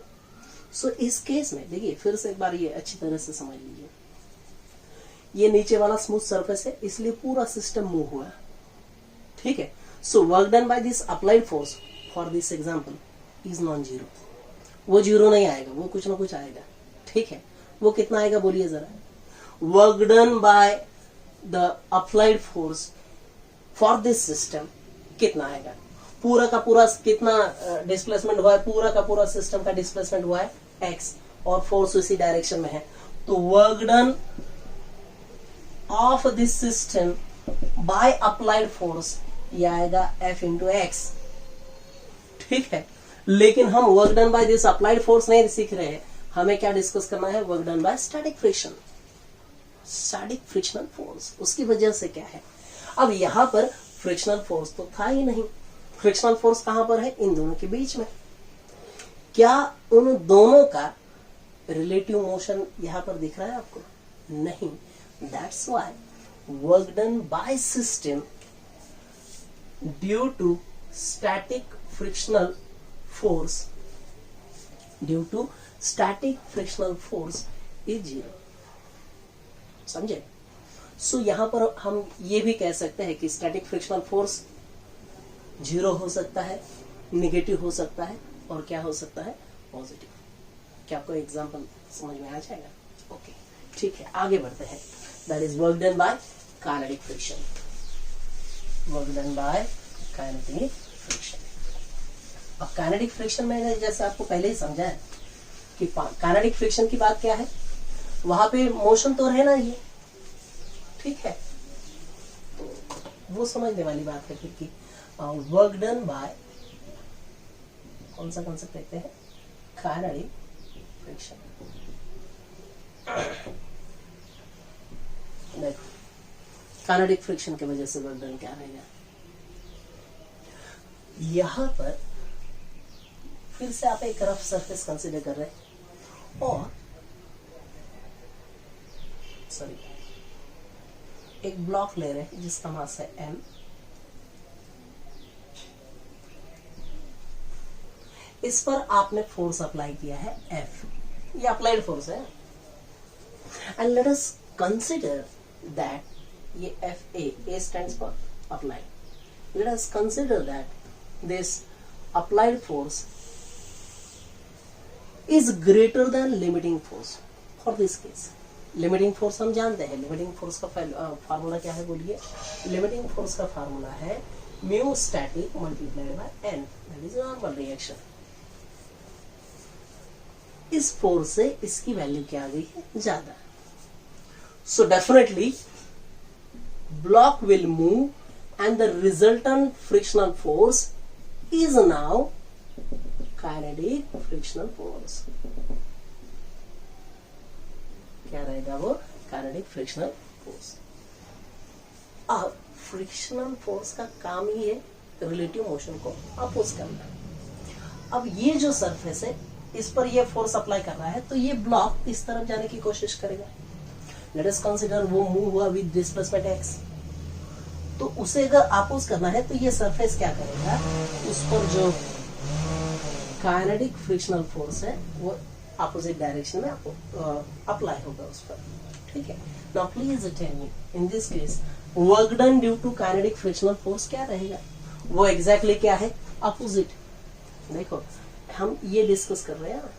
सो इस केस में देखिए फिर से एक बार ये अच्छी तरह से समझ लीजिए. ये नीचे वाला स्मूथ सरफेस है इसलिए पूरा सिस्टम मूव हुआ है. ठीक है. So work done by this applied force for this example is non zero. वो 0 नहीं आएगा, वो कुछ ना कुछ आएगा. ठीक है. वो कितना आएगा बोलिए जरा. Work done by the applied force for this system कितना आएगा. पूरा का पूरा कितना डिस्प्लेसमेंट हुआ है, पूरा का पूरा सिस्टम का डिस्प्लेसमेंट हुआ है x, और फोर्स उसी डायरेक्शन में है. तो work done of this system by applied force ये आएगा F इंटू एक्स. ठीक है. लेकिन हम work done by this applied force नहीं सीख रहे हैं. हमें क्या डिस्कस करना है, work done bye static friction, static frictional force. उसकी वजह से क्या है, अब यहां पर फ्रिक्शनल फोर्स तो था ही नहीं. फ्रिक्शनल फोर्स कहां पर है, इन दोनों के बीच में. क्या उन दोनों का रिलेटिव मोशन यहां पर दिख रहा है आपको, नहीं. That's why work done by system due to static frictional force, due to static frictional force is 0. समझे. सो यहां पर हम ये भी कह सकते हैं कि स्टैटिक फ्रिक्शनल फोर्स 0 हो सकता है, निगेटिव हो सकता है, और क्या हो सकता है, पॉजिटिव. क्या आपको एग्जांपल समझ में आ जाएगा. ओके. ठीक है, आगे बढ़ते हैं. That is work done by kinetic friction. Work done by kinetic friction. अब काइनेटिक फ्रिक्शन में जैसे आपको पहले ही समझा है कि काइनेटिक फ्रिक्शन की बात क्या है, वहां पे मोशन तो रहना ही है. ठीक है. तो वो समझने वाली बात है फिर कि वर्क डन बाय कौन सा कॉन्सेप्ट कहते हैं, काइनेटिक फ्रिक्शन. देखो काइनेटिक फ्रिक्शन की वजह से वर्क डन क्या रहेगा. यहां पर फिर से आप एक रफ सरफेस कंसीडर कर रहे हैं और सॉरी एक ब्लॉक ले रहे हैं जिसका मास है m. इस पर आपने फोर्स अप्लाई किया है F. ये अप्लाइड फोर्स है. And let us consider that ये FA stands for applied. Late us consider that this applied force is greater than limiting force for this case. Limiting force हम जानते हैं. Limiting force का formula क्या है बोलिए. Limiting force का formula है mu static multiplied bye n. That is normal reaction. इस फोर्स से इसकी वैल्यू क्या आ गई है, ज्यादा. So definitely block will move and the resultant frictional force is now kinetic frictional force. क्या रहेगा वो, काइनेटिक फ्रिक्शनल फोर्स. अब फ्रिक्शनल फोर्स का काम ही है रिलेटिव मोशन को अपोज करना. अब ये जो सरफेस है इस पर ये फोर्स अप्लाई कर रहा है तो ये ब्लॉक इस तरफ जाने की कोशिश करेगा। लेट अस कंसीडर वो मूव हुआ विद डिस्प्लेसमेंट x, तो उसे अगर अपोज करना है तो ये सरफेस क्या करेगा, उस पर जो काइनेटिक फ्रिक्शनल फोर्स है वो अपोजिट डायरेक्शन में अप्लाई होगा उस पर। ठीक है, now please tell me in this case work done due to kinetic frictional force क्या रहेगा, वो एग्जैक्टली क्या है, अपोजिट। देखो हम ये डिस्कस कर रहे हैं ना,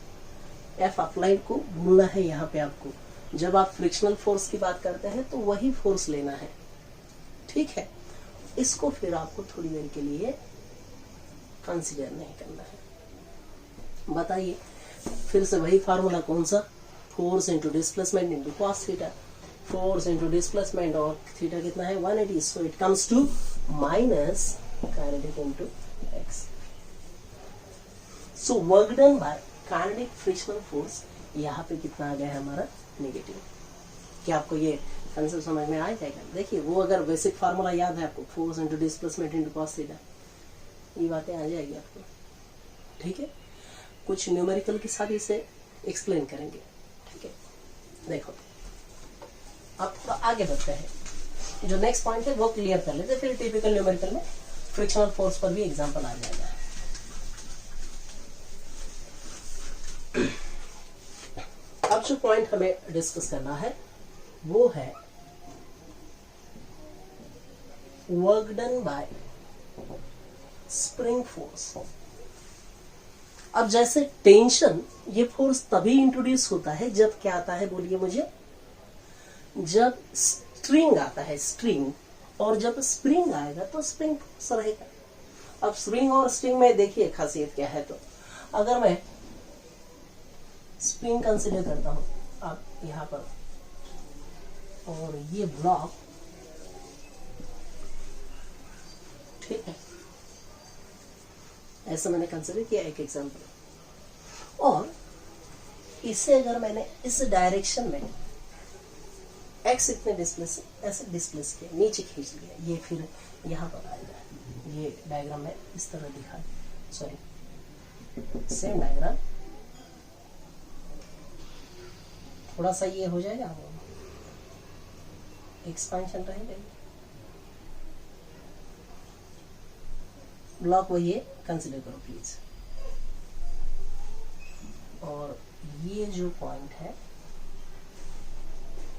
एफ अप्लाइड को भूलना है यहाँ पे आपको। जब आप फ्रिक्शनल फोर्स की बात करते हैं तो वही फोर्स लेना है। ठीक है, इसको फिर आपको थोड़ी देर के लिए कंसीडर नहीं करना है। बताइए फिर से वही फार्मूला कौन सा, force into displacement into cos theta. Force into displacement और थीटा कितना है 180, so it comes to minus kinetic into x. So work done by kinetic frictional force यहाँ पे कितना आ गया है हमारा, नेगेटिव। क्या आपको ये कंसेप्ट समझ में आ जाएगा? देखिए वो अगर बेसिक फार्मूला याद है आपको, force into displacement into cos theta, ये बातें आ जाएगी आपको। ठीक है, कुछ न्यूमेरिकल के साथ इसे एक्सप्लेन करेंगे। ठीक है, देखो अब थोड़ा आगे बढ़ते हैं, जो नेक्स्ट पॉइंट है वो क्लियर कर लेते, फिर टिपिकल न्यूमेरिकल में फ्रिक्शनल फोर्स पर भी एग्जांपल आ जाएगा। अब जो पॉइंट हमें डिस्कस करना है वो है work done by spring force. अब जैसे टेंशन, ये फोर्स तभी इंट्रोड्यूस होता है जब क्या आता है, बोलिए मुझे, जब स्ट्रिंग आता है, स्ट्रिंग, और जब स्प्रिंग आएगा तो स्प्रिंग फोर्स रहेगा। अब स्प्रिंग और स्ट्रिंग में देखिए खासियत क्या है, तो अगर मैं स्प्रिंग कंसीडर करता हूं अब यहां पर, और ये ब्लॉक, ठीक है, ऐसा मैंने कंसीडर किया एक एग्जांपल, और इसे अगर मैंने इस डायरेक्शन में एक्स इतने डिस्प्लेस, ऐसे डिस्प्लेस किया, नीचे खींच लिया, ये फिर यहां पर आएगा। ये डायग्राम में इस तरह दिखा, सॉरी सेम डायग्राम, थोड़ा सा ये हो जाएगा, एक्सपेंशन रहेगा, ब्लॉक वही है, कंसीडर करो प्लीज। और ये जो पॉइंट है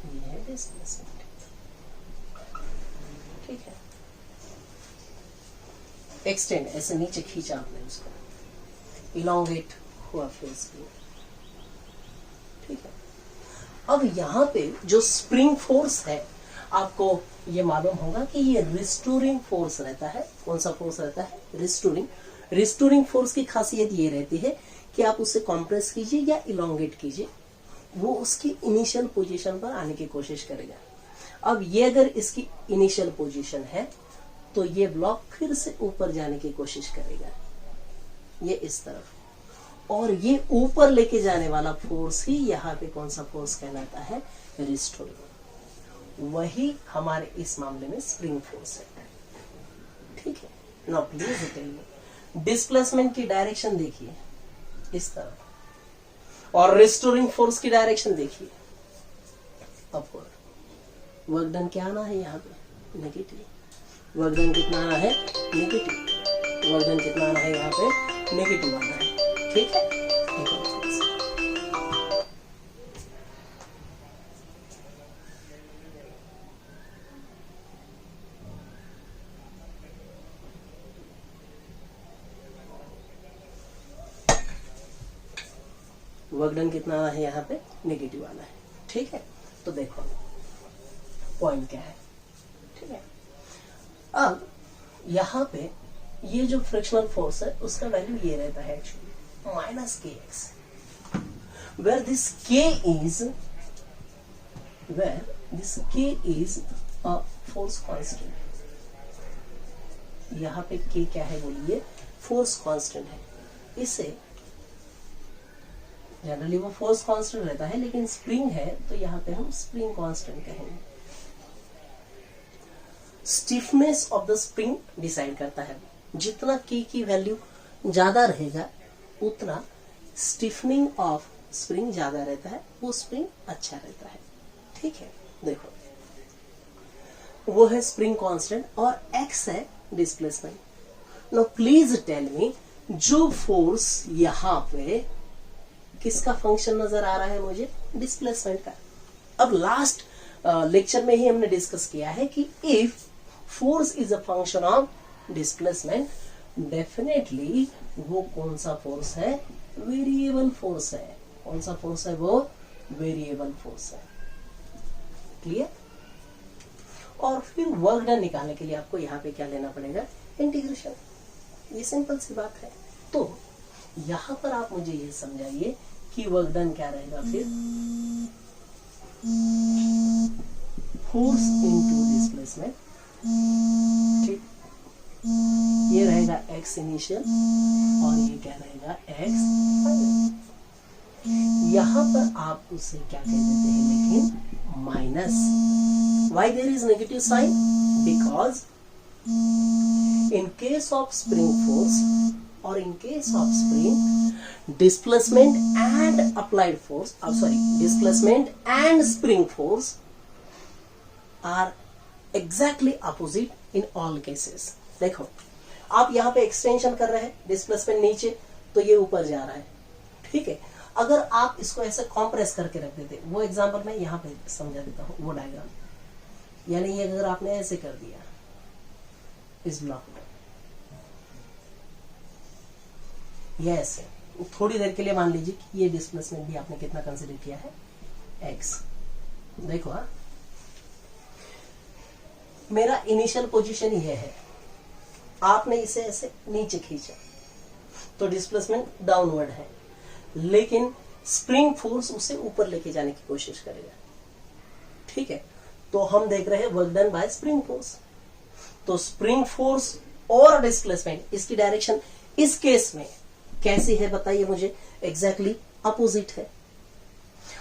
ये है डिस्प्लेसमेंट। ठीक है, एक्सटेंड, ऐसे नीचे खींचा आपने उसको, इलोंगेट हुआ फेस पे। ठीक है, अब यहां पे जो स्प्रिंग फोर्स है, आपको ये मालूम होगा कि ये रिस्टोरिंग फोर्स रहता है। कौन सा फोर्स रहता है? रिस्टोरिंग। रिस्टोरिंग फोर्स की खासियत ये रहती है कि आप उसे कंप्रेस कीजिए या इलोंगेट कीजिए, वो उसकी इनिशियल पोजीशन पर आने की कोशिश करेगा। अब ये अगर इसकी इनिशियल पोजीशन है तो ये ब्लॉक फिर से ऊपर जाने की कोशिश करेगा, ये इस तरफ, और ये ऊपर लेके जाने वाला फोर्स ही यहाँ पे कौन सा फोर्स कहलाता है? रिस्टोरिंग। वही हमारे इस मामले में स्प्रिंग फोर्स है। ठीक है, now please tell me, displacement की डायरेक्शन देखिए इस तरफ, और रिस्टोरिंग फोर्स की डायरेक्शन देखिए अपवर्ड। वर्क डन क्या आना है यहाँ पे? नेगेटिव। वर्क डन कितना आना है? नेगेटिव। वर्क डन कितना आना है यहाँ पे? नेगेटिव आना है। ठीक है, वर्क डन कितना आना है यहाँ पे? नेगेटिव आना है। ठीक है, तो देखो पॉइंट क्या है। ठीक है, अब यहाँ पे ये जो फ्रिक्शनल फोर्स है उसका वैल्यू ये रहता है actually -kx, where this k is a force constant। यहाँ पे k क्या है बोलिए? फोर्स कांस्टेंट है। इसे जनरली वो फोर्स कांस्टेंट रहता है, लेकिन स्प्रिंग है तो यहाँ पे हम स्प्रिंग कांस्टेंट कहेंगे। Stiffness of the spring decide करता है, जितना k की वैल्यू ज्यादा रहेगा उतना स्टिफनिंग ऑफ स्प्रिंग ज्यादा रहता है, वो स्प्रिंग अच्छा रहता है। ठीक है, देखो वो है स्प्रिंग कांस्टेंट और x है displacement. Now please tell me, जो फोर्स यहां पे किसका फंक्शन नजर आ रहा है मुझे? डिस्प्लेसमेंट का। अब लास्ट लेक्चर में ही हमने डिस्कस किया है कि if force is a function of displacement, definitely वो कौन सा फोर्स है? वेरिएबल फोर्स है। कौन सा फोर्स है? वो वेरिएबल फोर्स है। क्लियर? और फिर वर्क डन निकालने के लिए आपको यहाँ पे क्या लेना पड़ेगा? इंटीग्रेशन। ये सिंपल सी बात है। तो यहां पर आप मुझे ये समझाइए कि वर्क डन क्या रहेगा फिर? Force into displacement. ठीक, ये रहेगा x इनिशियल और ये क्या रहेगा? x final. यहां पर आप उसे क्या कह देते हैं लेकिन? Minus. Why there is negative sign? Because in case of spring force or in case of spring, displacement and applied force, displacement and spring force are exactly opposite in all cases. देखो, आप यहाँ पे extension कर रहे हैं, displacement नीचे तो ये ऊपर जा रहा है। ठीक है, अगर आप इसको ऐसे कॉम्प्रेस करके रख देते, वो एग्जांपल मैं यहाँ पे समझा देता हूँ, वो डायग्राम। यानी ये अगर आपने ऐसे कर दिया इस ब्लॉक में, ये ऐसे, थोड़ी देर के लिए मान लीजिए कि ये डिस्प्लेसमेंट भी आपने कितना कंसीडर किया है? x। देखो हाँ, मेरा इनिशियल पोजीशन ये है, आपने इसे ऐसे नीचे खींचा तो डिस्प्लेसमेंट डाउनवर्ड है, लेकिन स्प्रिंग फोर्स उसे ऊपर लेके जाने की कोशिश करेगा। ठीक है, तो हम देख रहे हैं work done by spring force. तो स्प्रिंग फोर्स और डिस्प्लेसमेंट, इसकी डायरेक्शन इस केस में कैसी है बताइए मुझे? एग्जैक्टली अपोजिट है।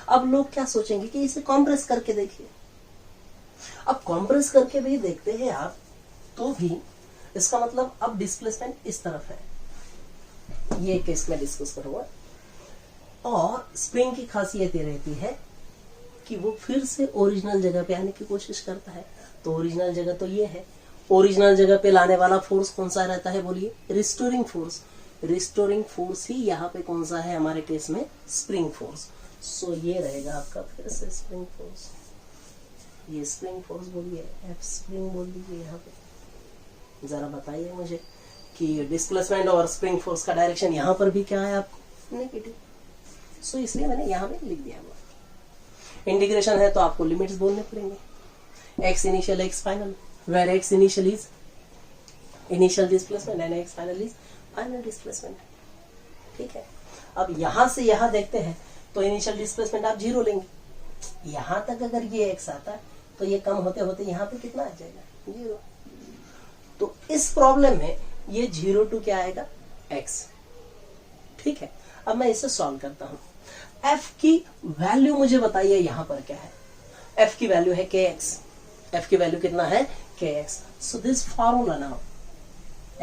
अब लोग क्या सोचेंगे कि इसे कॉम्प्रेस करके देखिए। अब कॉम्प्रेस करके भी देखते हैं आप तो भी इसका मतलब अब डिस्प्लेसमेंट इस तरफ है, ये केस में डिस्कस करूंगा। और स्प्रिंग की खासियत ये रहती है कि वो फिर से ओरिजिनल जगह पे आने की कोशिश करता है। तो ओरिजिनल जगह तो ये है, ओरिजिनल जगह पे लाने वाला फोर्स कौन सा रहता है बोलिए? Restoring force. रिस्टोरिंग फोर्स ही यहाँ पे कौन सा है हमारे केस में? Spring force. सो ये रहेगा आपका फिर से स्प्रिंग फोर्स। ये स्प्रिंग फोर्स बोलिए, एफ स्प्रिंग बोल दीजिए यहाँ पे। जरा बताइए मुझे कि डिस्प्लेसमेंट और स्प्रिंग फोर्स का डायरेक्शन यहाँ पर भी क्या है आपको? नेगेटिव। सो इसलिए मैंने यहाँ पे लिख दिया। इंटीग्रेशन है तो आपको लिमिट्स बोलने पड़ेंगे। x initial x final, where x initial is initial displacement and x final is final displacement. ठीक है, अब यहां से यहां देखते हैं तो इनिशियल डिस्प्लेसमेंट आप 0 लेंगे। यहां तक अगर ये x आता है तो ये कम होते होते यहाँ पे कितना आ जाएगा? 0। तो इस प्रॉब्लम में ये 0 टू क्या आएगा? x। ठीक है, अब मैं इसे सॉल्व करता हूं। f की वैल्यू मुझे बताइए यहां पर क्या है? f की वैल्यू है kx। f की वैल्यू कितना है? kx। So this formula now,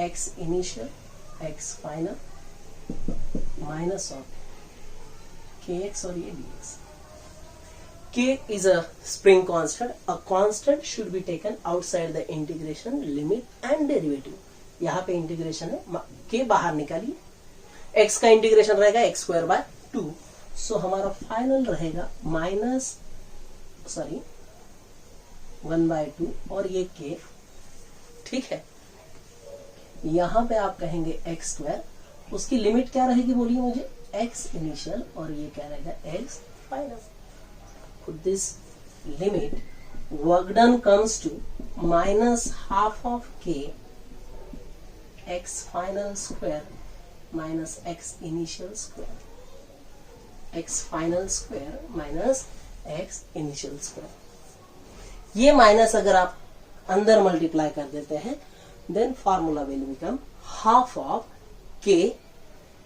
x initial x final minus of kx और ये dx। k is a spring constant. A constant should be taken outside the integration, limit and derivative. यहाँ पे integration है, k बाहर निकालिए, x का integration रहेगा x square by 2। सो हमारा फाइनल रहेगा (1/2) और ये k। ठीक है, यहां पे आप कहेंगे x स्क्वायर, उसकी लिमिट क्या रहेगी बोलिए मुझे? x इनिशियल और ये क्या रहेगा? x final. This limit work done comes to -12 of k x final square minus x initial square, x final square minus x initial square. ये माइनस अगर आप अंदर मल्टीप्लाई कर देते हैं then formula will become half of k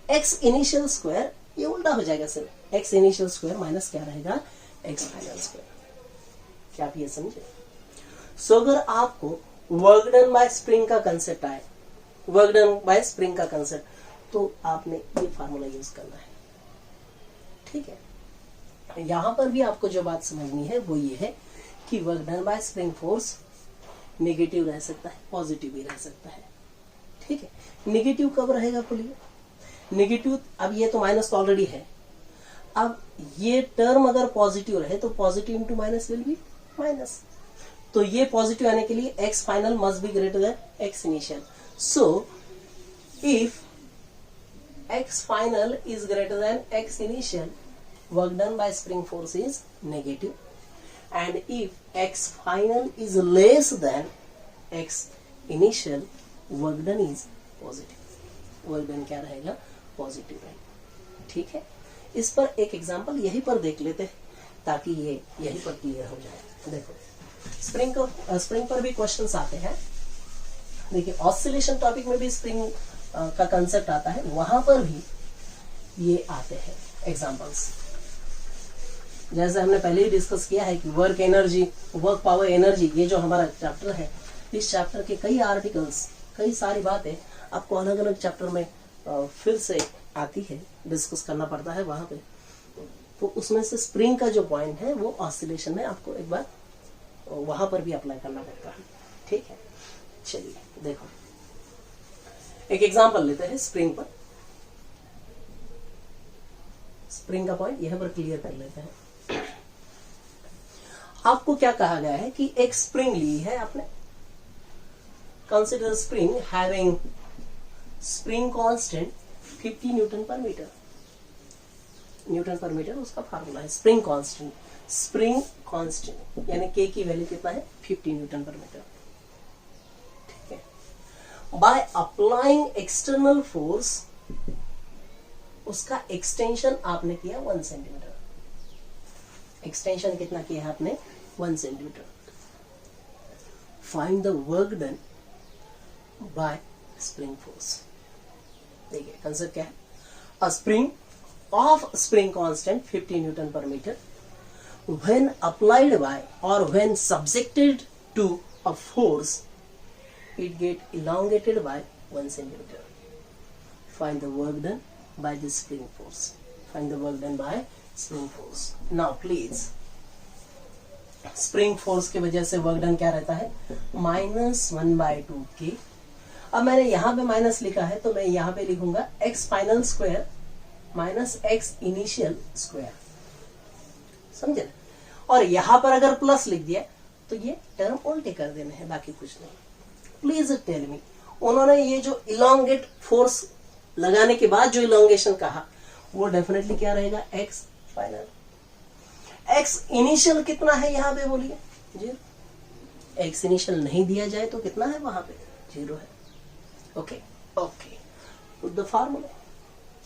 x initial square, ये उल्टा हो जाएगा sir, x initial square minus क्या रहेगा? x final square. क्या आप ये समझे? सो अगर आपको वर्क डन बाय स्प्रिंग का कंसेप्ट आए, वर्क डन बाय स्प्रिंग का कंसेप्ट, तो आपने ये फार्मूला यूज करना है। ठीक है। यहां पर भी आपको जो बात समझनी है वो ये है कि work done by spring force negative रह सकता है, पॉजिटिव भी रह सकता है। ठीक है, नेगेटिव कब रहेगा बोलिए? नेगेटिव, अब ये तो माइनस तो ऑलरेडी है, अब ये टर्म अगर पॉजिटिव रहे तो positive into minus will be minus, तो ये पॉजिटिव आने के लिए x final must be greater than x initial. So if x final is greater than x initial, work done by spring force is negative, and if x final is less than x initial, work done is positive. work done क्या रहेगा? Positive रहेगा। ठीक है, इस पर एक example यहीं पर देख लेते हैं ताकि ये यहीं पर क्लियर हो जाए। देखो, स्प्रिंग पर भी क्वेश्चंस आते हैं। देखिए, ऑसिलेशन टॉपिक में भी स्प्रिंग का कंसेप्ट आता है, वहां पर भी ये आते हैं एग्जांपल्स। जैसे हमने पहले ही डिस्कस किया है कि work energy, work power energy, ये जो हमारा चैप्टर है, इस चैप्टर के कई आर्टिकल्स, कई सारी बातें आपको अलग अलग चैप्टर में फिर से आती है, डिस्कस करना पड़ता है वहां पे। तो उसमें से स्प्रिंग का जो पॉइंट है वो ऑसिलेशन में आपको एक बार वहां पर भी अप्लाई करना पड़ता है। ठीक है, चलिए देखो एक एग्जांपल लेते हैं स्प्रिंग पर। स्प्रिंग का पॉइंट यहां पर क्लियर कर लेते हैं। आपको क्या कहा गया है कि एक स्प्रिंग ली है आपने, consider spring having spring constant 50 Newton पर मीटर। न्यूटन पर मीटर उसका फार्मूला है, स्प्रिंग कांस्टेंट। स्प्रिंग कांस्टेंट यानी के की वैल्यू कितना है? 50 न्यूटन पर मीटर। ठीक है, बाय अप्लाइंग एक्सटर्नल फोर्स, उसका एक्सटेंशन आपने किया 1 सेंटीमीटर। एक्सटेंशन कितना किया है आपने? 1 centimetre. Find the work done by spring force. देखिए कंसेप्ट क्या है? अ spring of spring constant 50 Newton पर metre when applied by or when subjected to a force, it get elongated by 1 centimeter. Find the work done by the spring force. Find the work done by spring force. Now please, spring force के वजह से work done क्या रहता है? -1/2 k। अब मैंने यहां पे माइनस लिखा है तो मैं यहां पे लिखूंगा x final square minus x initial square. समझे? और यहां पर अगर प्लस लिख दिया तो ये टर्म उल्टे कर देने हैं, बाकी कुछ नहीं। प्लीज टेल मी, उन्होंने ये जो इलोंगेट फोर्स लगाने के बाद जो इलोंगेशन कहा वो डेफिनेटली क्या रहेगा? x final. x इनिशियल कितना है यहाँ पे बोलिए? 0। x इनिशियल नहीं दिया जाए तो कितना है वहां पे? 0 है। Okay okay, put the formula,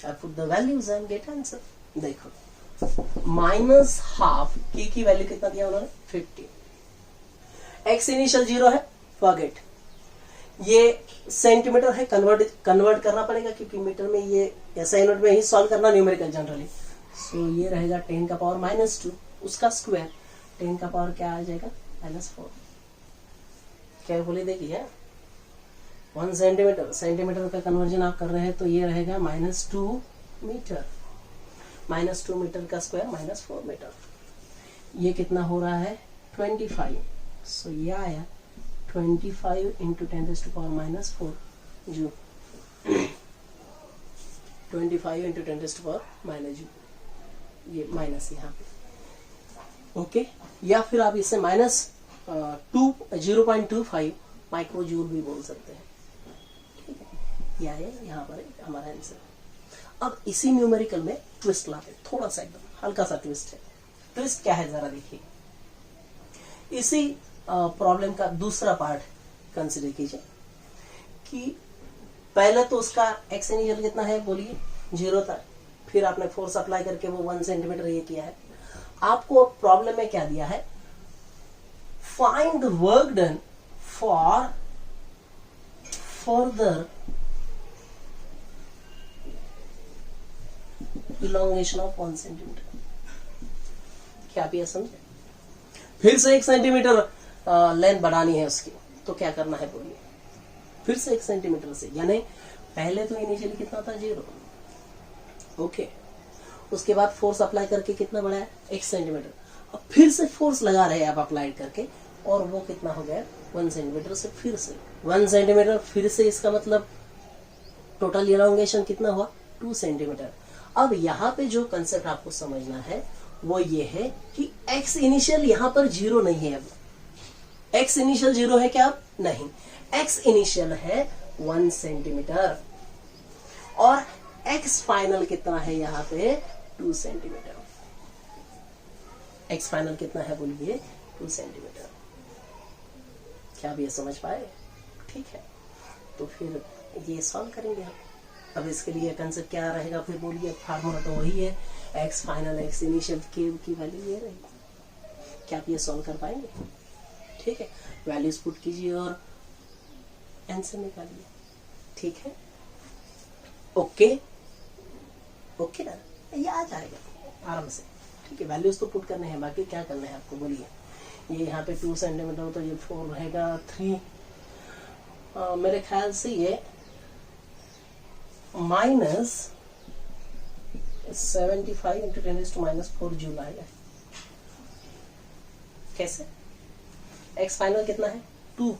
I put the values and get answer. देखो, -12 k की वैल्यू कितना दिया उन्होंने? 50। x इनिशियल 0 है, फॉरगेट। ये सेंटीमीटर है, कन्वर्ट करना पड़ेगा क्योंकि मीटर में ये ऐसा यूनिट में ही सॉल्व करना न्यूमेरिकल जनरली। सो ये रहेगा 10 का पावर -2, उसका स्क्वायर 10 का पावर क्या आ जाएगा? -4। क्या बोले? देखिए 1 सेंटीमीटर, सेंटीमीटर का कन्वर्जन आप कर रहे हैं तो ये रहेगा -2 मीटर। -2 मीटर का स्क्वायर -4 मीटर। ये कितना हो रहा है? 25। सो ये आया 25 इंटू 10⁻⁻4 जूल। 25 इंटू 10⁻⁻जूल, ये माइनस यहाँ पे। ओके, या फिर आप इसे -0.25 माइक्रोजूल भी बोल सकते हैं। ठीक है, यह है यहाँ पर हमारा आंसर। अब इसी न्यूमेरिकल में ट्विस्ट लाते हैं, थोड़ा सा एकदम हल्का सा ट्विस्ट है। ट्विस्ट क्या है जरा देखिए। इसी प्रॉब्लम का दूसरा पार्ट कंसिडर कीजिए कि पहले तो उसका एक्स इनिशियल कितना है बोलिए? 0 था। फिर आपने फोर्स अप्लाई करके वो 1 सेंटीमीटर ये किया है। आपको प्रॉब्लम में क्या दिया है? Find the work done for further elongation of 1 centimetre. क्या आप ये समझे? फिर से 1 सेंटीमीटर लेंथ बढ़ानी है उसकी, तो क्या करना है बोलिए? फिर से 1 सेंटीमीटर से, यानी पहले तो इनिशियली कितना था? 0। ओके, उसके बाद फोर्स अप्लाई करके कितना बढ़ाया 1 सेंटीमीटर, अब फिर से फोर्स लगा रहे हैं आप अप्लाई करके, और वो कितना हो गया 1 सेंटीमीटर से फिर से 1 सेंटीमीटर फिर से, इसका मतलब टोटल इलांगेशन कितना हुआ 2 सेंटीमीटर। अब यहाँ पे जो कंसेप्ट आपको समझना है वो ये है कि x इनिशियल यहाँ पर 0 नहीं है। अब x इनिशियल 0 है क्या? अब नहीं, x इनिशियल है 1 सेंटीमीटर और x फाइनल कितना है यहाँ पे 2 सेंटीमीटर। x फाइनल कितना है बोलिए 2 सेंटीमीटर। क्या आप ये समझ पाए? ठीक है, तो फिर ये सॉल्व करेंगे हम। अब इसके लिए कंसेप्ट क्या रहेगा फिर बोलिए? फार्मूला तो वही है, x फाइनल x इनिशियल की वैल्यू ये रहेगी। क्या आप ये सॉल्व कर पाएंगे? ठीक है, वैल्यूज पुट कीजिए और आंसर निकालिए। ठीक है, ओके ओके ना, ये आ जाएगा आराम से। ठीक है, वैल्यूज तो पुट करने हैं, बाकी क्या करना है आपको बोलिए? ये यहाँ पे 2 सेंटीमीटर तो ये 4 रहेगा 3, मेरे ख्याल से ये -75 इंटू 10⁻⁴ जूल आएगा। कैसे? x फाइनल कितना है 2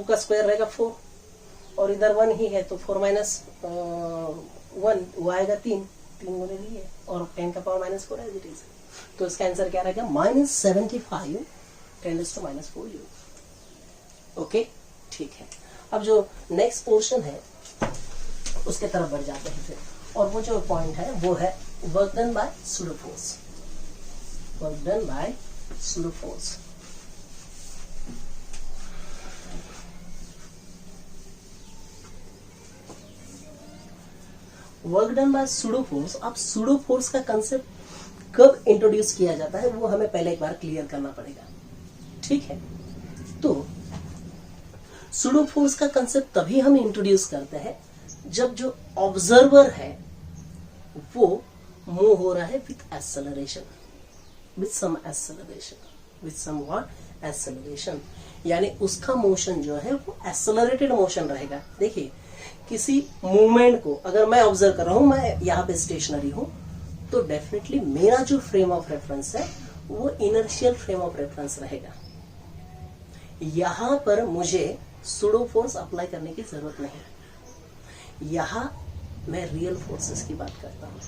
का स्क्वायर रहेगा 4 और इधर 1 ही है तो 4 - 1 वो आएगा 3 गुने लिए और 10⁻⁴ एज इट इज। तो इसका आंसर क्या रहेगा -75 10⁻⁴ जूल। ओके, ठीक है। अब जो नेक्स्ट पोर्शन है उसके तरफ बढ़ जाते हैं फिर, और वो जो पॉइंट है वो है work done by pseudo force. Work done by pseudo force. Work done by pseudo force. अब सूडो फोर्स का कंसेप्ट कब इंट्रोड्यूस किया जाता है वो हमें पहले एक बार क्लियर करना पड़ेगा। ठीक है, तो सूडो फोर्स का कंसेप्ट तभी हम इंट्रोड्यूस करते हैं जब जो ऑब्जर्वर है वो मूव हो रहा है with acceleration, with some acceleration, with some what acceleration, यानी उसका मोशन जो है वो एक्सेलरेटेड मोशन रहेगा। देखिए, किसी मूवमेंट को अगर मैं ऑब्जर्व कर रहा हूं, मैं यहाँ पे स्टेशनरी हूं, तो डेफिनेटली मेरा जो फ्रेम ऑफ रेफरेंस है वो इनर्शियल फ्रेम ऑफ रेफरेंस रहेगा। यहां पर मुझे सूडो फोर्स अप्लाई करने की जरूरत नहीं है, यहां मैं रियल फोर्सेस की बात करता हूं।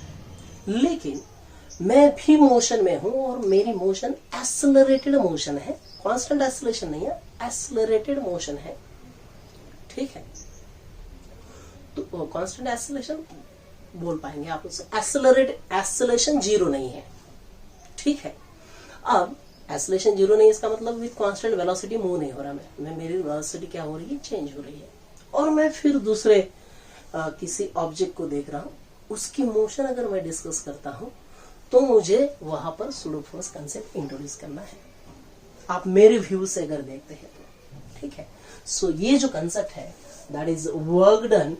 लेकिन मैं भी मोशन में हूं और मेरी मोशन एक्सेलरेटेड मोशन है, कांस्टेंट एक्सेलरेशन नहीं है, एक्सेलरेटेड मोशन है। ठीक है, तो कांस्टेंट एक्सेलरेशन बोल पाएंगे आप उससे, एक्सेलरेशन 0 नहीं है। ठीक है, अब एक्सेलरेशन 0 नहीं, इसका मतलब विद कांस्टेंट वेलोसिटी मूव नहीं हो रहा मैं मेरी वेलोसिटी क्या हो रही है, चेंज हो रही है। और मैं फिर दूसरे किसी ऑब्जेक्ट को देख रहा हूं, उसकी मोशन अगर मैं डिस्कस करता हूं तो मुझे वहां पर सूडो फोर्स कंसेप्ट इंट्रोड्यूस करना है। आप मेरे व्यू से अगर देखते हैं तो ठीक है। सो ये जो कंसेप्ट है that is work done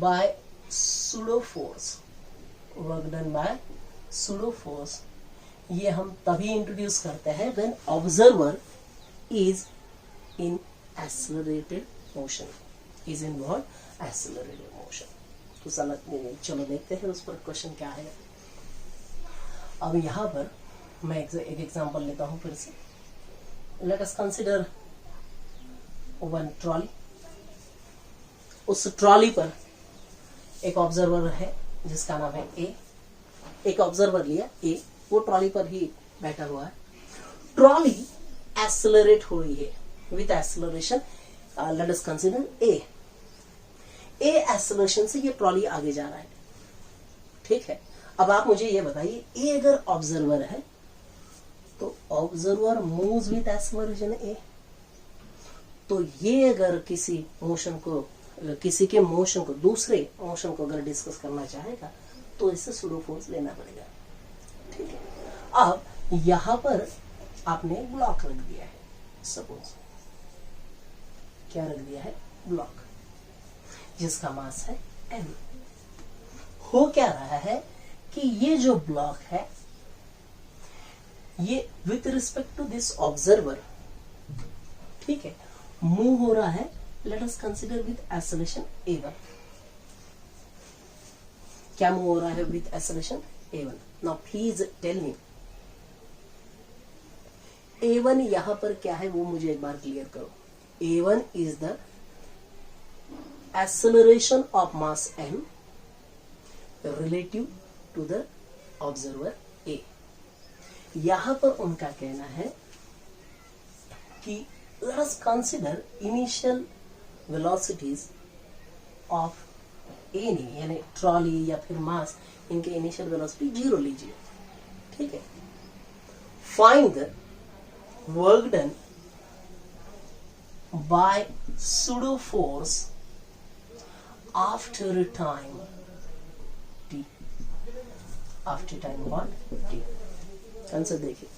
by pseudo force. Work done by pseudo force ये हम तभी इंट्रोड्यूस करते हैं when observer is in accelerated motion, is in what accelerated motion. तो चलो देखते हैं उस पर क्वेश्चन क्या है। अब यहां पर मैं एक एग्जांपल लेता हूं फिर से। Late us consider one trolley. उस ट्रॉली पर एक ऑब्जर्वर है जिसका नाम है ए। एक ऑब्जर्वर लिया ए, वो ट्रॉली पर ही बैठा हुआ है। ट्रॉली एक्सेलरेट हो रही है with acceleration, late us consider a acceleration से ये ट्रॉली आगे जा रहा है। ठीक है, अब आप मुझे ये बताइए, ए अगर ऑब्जर्वर है तो ऑब्जर्वर मूव्स विथ एक्सेलरेशन ए, तो ये अगर किसी मोशन को, किसी के मोशन को, दूसरे मोशन को अगर डिस्कस करना चाहेगा तो इससे सूडो फोर्स लेना पड़ेगा। ठीक है, अब यहां पर आपने ब्लॉक रख दिया है, सपोज क्या रख दिया है, ब्लॉक, जिसका मास है m। हो क्या रहा है कि ये जो ब्लॉक है ये with respect to this observer, ठीक है, मूव हो रहा है let us consider with acceleration a1. क्या मूव हो रहा है with acceleration a1? Now please tell me a1 यहां पर क्या है वो मुझे एक बार क्लियर करो. a1 is the acceleration of mass m relative to the observer a. यहां पर उनका कहना है कि let us consider initial velocities of any यानी ट्रॉली या फिर मास, इनके इनिशियल वेलोसिटी 0 लीजिए. ठीक है. Find the work done bye pseudo force after time t. after time what t. Answer देखिए.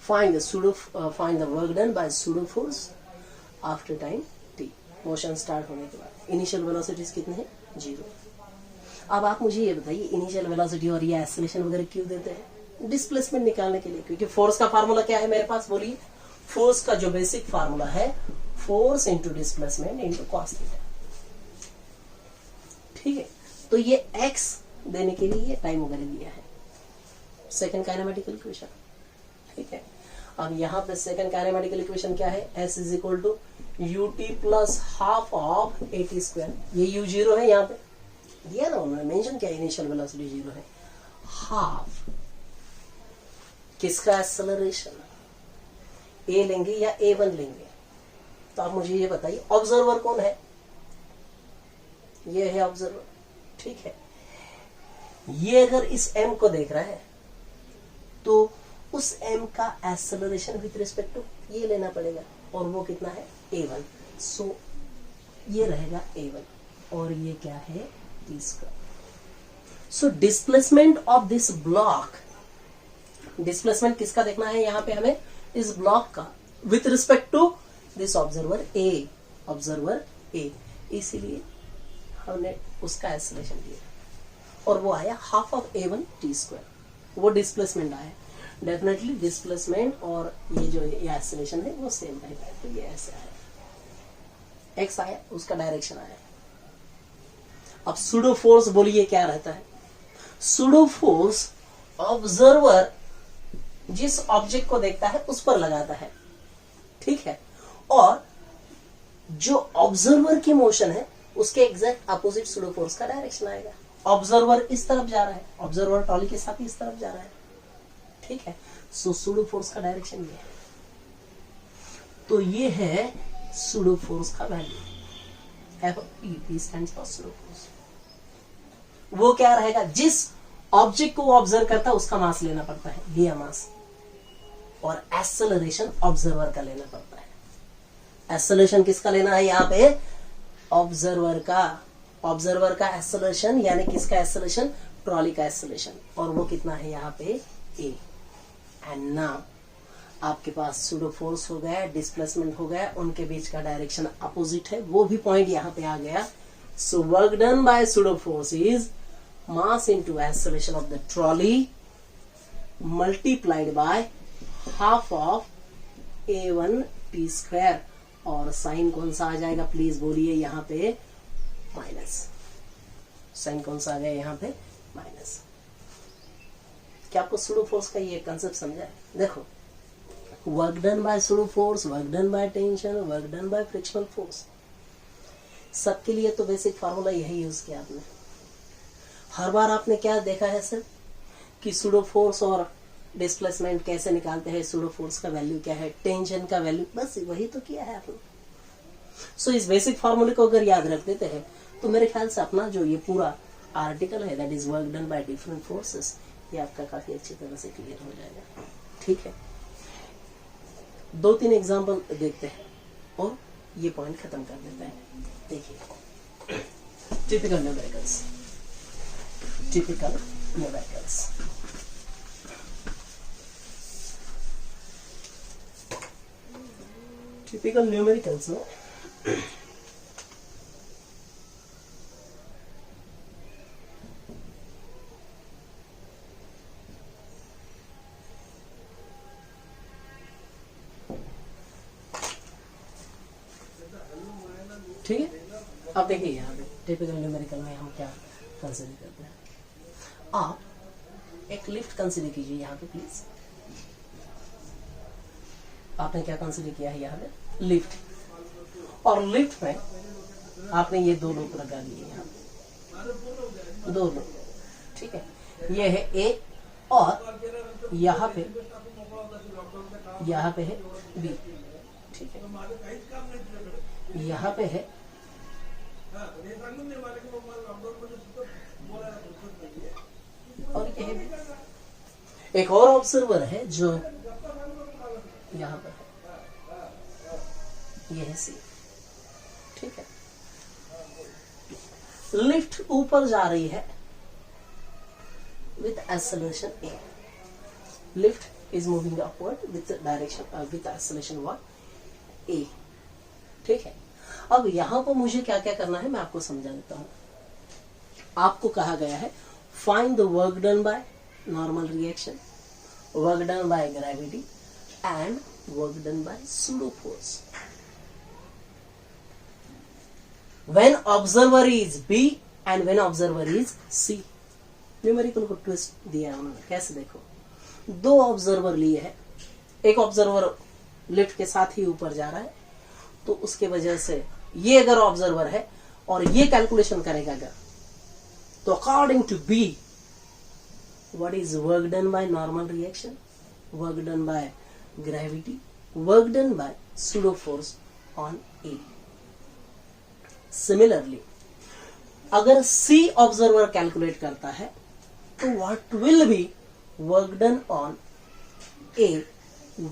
find the work done by pseudo force after time t. Motion start होने के बाद इनिशियल वेलोसिटीज कितने हैं? 0. अब आप मुझे ये बताइए इनिशियल वेलोसिटी और ये एक्सेलरेशन वगैरह क्यों देते हैं? डिस्प्लेसमेंट निकालने के लिए. क्योंकि फोर्स का फार्मूला क्या है मेरे पास? बोलिए. फोर्स का जो बेसिक फार्मूला है force into displacement into cos theta. ठीक है. तो ये x देने के लिए ये टाइम वगैरह दिया है. Second kinematical equation. ठीक है. अब यहाँ पे सेकंड काइनेमेटिकल इक्वेशन क्या है? s is equal to ut plus half of at square. ये u 0 है यहाँ पे दिया ना उन्होंने, मेंशन किया इनिशियल वेलोसिटी 0 है. हाफ किसका एक्सेलरेशन? a लेंगे या a1 लेंगे? तो आप मुझे ये बताइए ऑब्जर्वर कौन है? ये है ऑब्जर्वर. ठीक है. ये अगर इस m को देख रहा है तो उस m का एक्सेलरेशन विथ रिस्पेक्ट टू ये लेना पड़ेगा और वो कितना है? a1. सो ये रहेगा a1 और ये क्या है? t square. So displacement of this block, displacement किसका देखना है यहाँ पे हमें? इस ब्लॉक का with respect to this observer a. Observer a. इसीलिए हमने उसका एक्सेलरेशन दिया और वो आया half of a1 t square. वो डिस्प्लेसमेंट आया. डेफिनेटली डिस्प्लेसमेंट और ये जो ये एक्सेलरेशन है वो सेम रहेगा. तो ये ऐसे आया, x आया, उसका डायरेक्शन आया. अब सूडो फोर्स बोलिए क्या रहता है? सूडो फोर्स ऑब्जर्वर जिस ऑब्जेक्ट को देखता है उस पर लगाता है. ठीक है. और जो ऑब्जर्वर की मोशन है उसके एग्जैक्ट अपोजिट सूडो फोर्स का डायरेक्शन आएगा. ऑब्जर्वर इस तरफ जा रहा है, ऑब्जर्वर ट्रॉली के साथ इस तरफ जा रहा है. ठीक है. सो सूडो फोर्स का डायरेक्शन ये है. तो ये है सूडो फोर्स का value. P stands for pseudo force. वो क्या रहेगा? जिस ऑब्जेक्ट को वो ऑब्जर्व करता है उसका मास लेना पड़ता है, लिया मास, और एक्सेलरेशन ऑब्जर्वर का लेना पड़ता है. एक्सेलरेशन किसका लेना है यहाँ पे? ऑब्जर्वर का. ऑब्जर्वर का एक्सेलरेशन यानी किसका एक्सेलरेशन? ट्रॉली का एक्सेलरेशन. और वो कितना है यहाँ पे? a. एंड नाउ आपके पास सूडो फोर्स हो गया, डिस्प्लेसमेंट हो गया, उनके बीच का डायरेक्शन अपोजिट है, वो भी पॉइंट यहाँ पे आ गया. सो work done by pseudo force is mass into acceleration of the trolley multiplied by half of a1 t square. और साइन कौन सा आ जाएगा? प्लीज बोलिए यहाँ पे माइनस. साइन कौन सा आ गया यहाँ पे? माइनस. क्या आपको सूडो फोर्स का ये कंसेप्ट समझा है? देखो, work done by pseudo force, work done by tension, work done by frictional force, सबके लिए तो बेसिक फार्मूला यही यूज किया आपने. हर बार आपने क्या देखा है सर कि सूडो फोर्स और डिस्प्लेसमेंट कैसे निकालते हैं, सूडो फोर्स का वैल्यू क्या है, टेंशन का वैल्यू, बस वही तो किया है आपने. सो इस बेसिक फार्मूले को अगर याद रख देते हैं तो मेरे ख्याल से अपना जो ये पूरा आर्टिकल है that is work done by different forces, ये आपका काफी अच्छी तरह से क्लियर हो जाएगा. ठीक है. 2-3 एग्जाम्पल देखते हैं और ये पॉइंट खत्म कर देते हैं. देखिए, typical numericals. Typical numericals. Typical numericals में ठीक है। अब देखिए यहाँ पे टिपिकल न्यूमेरिकल में हम क्या कंसिडर करते हैं। आप एक लिफ्ट कंसिडर कीजिए यहाँ पे प्लीज। आपने क्या कंसिडर किया है यहाँ पे? लिफ्ट। और लिफ्ट में आपने ये दो लोग लगा लिए यहाँ पे, दो लोग, ठीक है। ये है ए और यहाँ पे है बी, ठीक है। यहाँ पे है और ये है बी। एक और ऑब्जर्वर है जो यहाँ पर है, ये है सी, ठीक है। लिफ्ट ऊपर जा रही है with acceleration a. Lift is moving upward with direction with acceleration what? a. ठीक है। अब यहां पर मुझे क्या क्या करना है मैं आपको समझा देता हूं। आपको कहा गया है find the work done by normal reaction, work done by gravity and work done by pseudo force when observer is B and when observer is C. Numerical को ट्विस्ट दिया है उन्होंने। कैसे? देखो, दो ऑब्जर्वर लिए है, एक ऑब्जर्वर लिफ्ट के साथ ही ऊपर जा रहा है, तो उसके वजह से ये अगर ऑब्जर्वर है और ये कैलकुलेशन करेगा अगर, तो according to B what is work done by normal reaction, work done by gravity, work done by pseudo force on A. Similarly अगर सी ऑब्जर्वर कैलकुलेट करता है तो what will be work done on A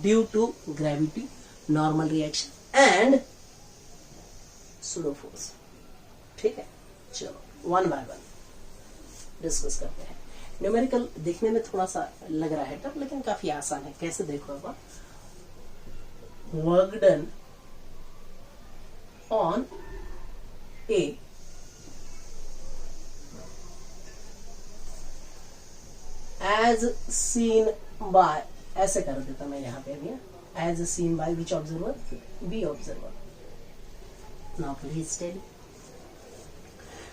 due to gravity, normal reaction and pseudo force, ठीक है। चलो one by one discuss करते हैं। Numerical देखने में थोड़ा सा लग रहा है टफ, लेकिन काफी आसान है। कैसे? देखो अब, work done on A as seen by, ऐसे कर देता मैं यहाँ पे भैया, as seen by which observer? B observer. Now please tell,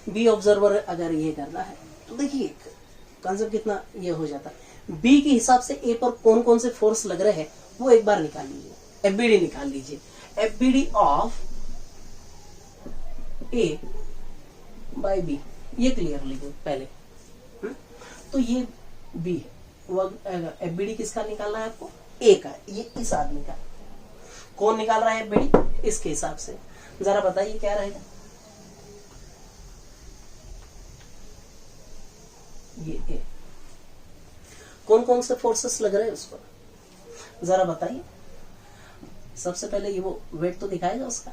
B observer अगर ये करता है तो देखिए कंसेप्ट कितना ये हो जाता है। B के हिसाब से A पर कौन कौन से फोर्स लग रहे हैं वो एक बार निकाल लीजिए, FBD निकाल लीजिए। FBD of A by B, ये क्लियर लीजिए पहले। तो ये बी है, एफबीडी किसका निकालना है आपको? ए का। ये इस आदमी का कौन निकाल रहा है एफबीडी? इसके हिसाब से जरा बताइए क्या रहेगा? ये ए। कौन कौन से फोर्सेस लग रहे हैं उस पर जरा बताइए। सबसे पहले ये वो वेट तो दिखाएगा उसका,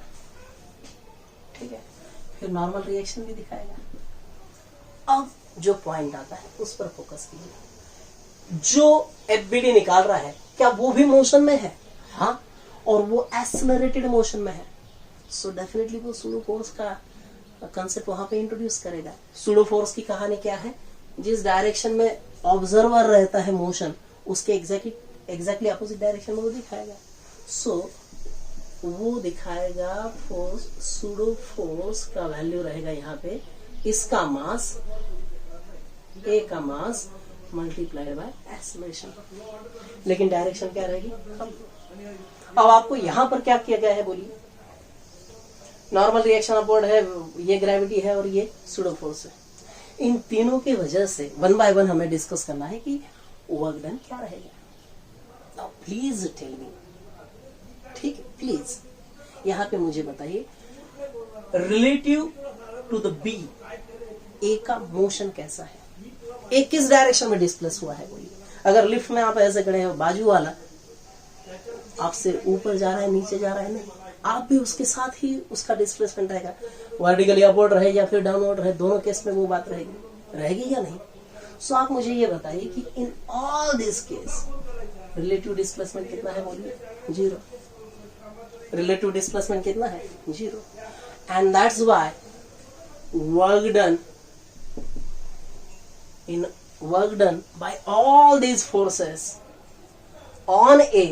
ठीक है, फिर नॉर्मल रिएक्शन भी दिखाएगा। अब जो पॉइंट आता है उस पर फोकस कीजिए। जो एफबीडी निकाल रहा है क्या वो भी मोशन में है? हाँ, और वो एक्सेलरेटेड मोशन में है। सो डेफिनेटली वो सूडो फोर्स का कंसेप्ट वहां पे इंट्रोड्यूस करेगा। सूडो फोर्स की कहानी क्या है? जिस डायरेक्शन में ऑब्जर्वर रहता है मोशन, उसके एग्जैक्टली अपोजिट डायरेक्शन में वो दिखाएगा। सो वो दिखाएगा फोर्स, सूडो फोर्स का वैल्यू रहेगा यहाँ पे इसका मास, ए का मास मल्टीप्लाइड बाय एक्सेलरेशन। लेकिन डायरेक्शन क्या रहेगी? अब आपको यहां पर क्या किया गया है बोलिए? नॉर्मल रिएक्शन अपवर्ड है, ये ग्रेविटी है और ये सूडो फोर्स है। इन तीनों की वजह से वन बाय वन हमें डिस्कस करना है कि वर्क डन क्या रहेगा। नाउ प्लीज टेल मी, ठीक है, प्लीज यहां पे मुझे बताइए रिलेटिव टू द बी ए का मोशन कैसा है? ए किस डायरेक्शन में डिस्प्लेस हुआ है बोलिए? अगर लिफ्ट में आप ऐसे खड़े हो, बाजू वाला आपसे ऊपर जा रहा है, नीचे जा रहा है, नहीं, आप भी उसके साथ ही उसका डिस्प्लेसमेंट रहेगा। वर्टिकली अपवर्ड रहे या फिर डाउनवर्ड रहे, दोनों केस में वो बात रहेगी या नहीं? सो आप मुझे ये बताइए कि in all this case relative displacement कितना है बोलिए? 0। रिलेटिव डिस्प्लेसमेंट कितना है? 0। And that's why work done by all these forces on A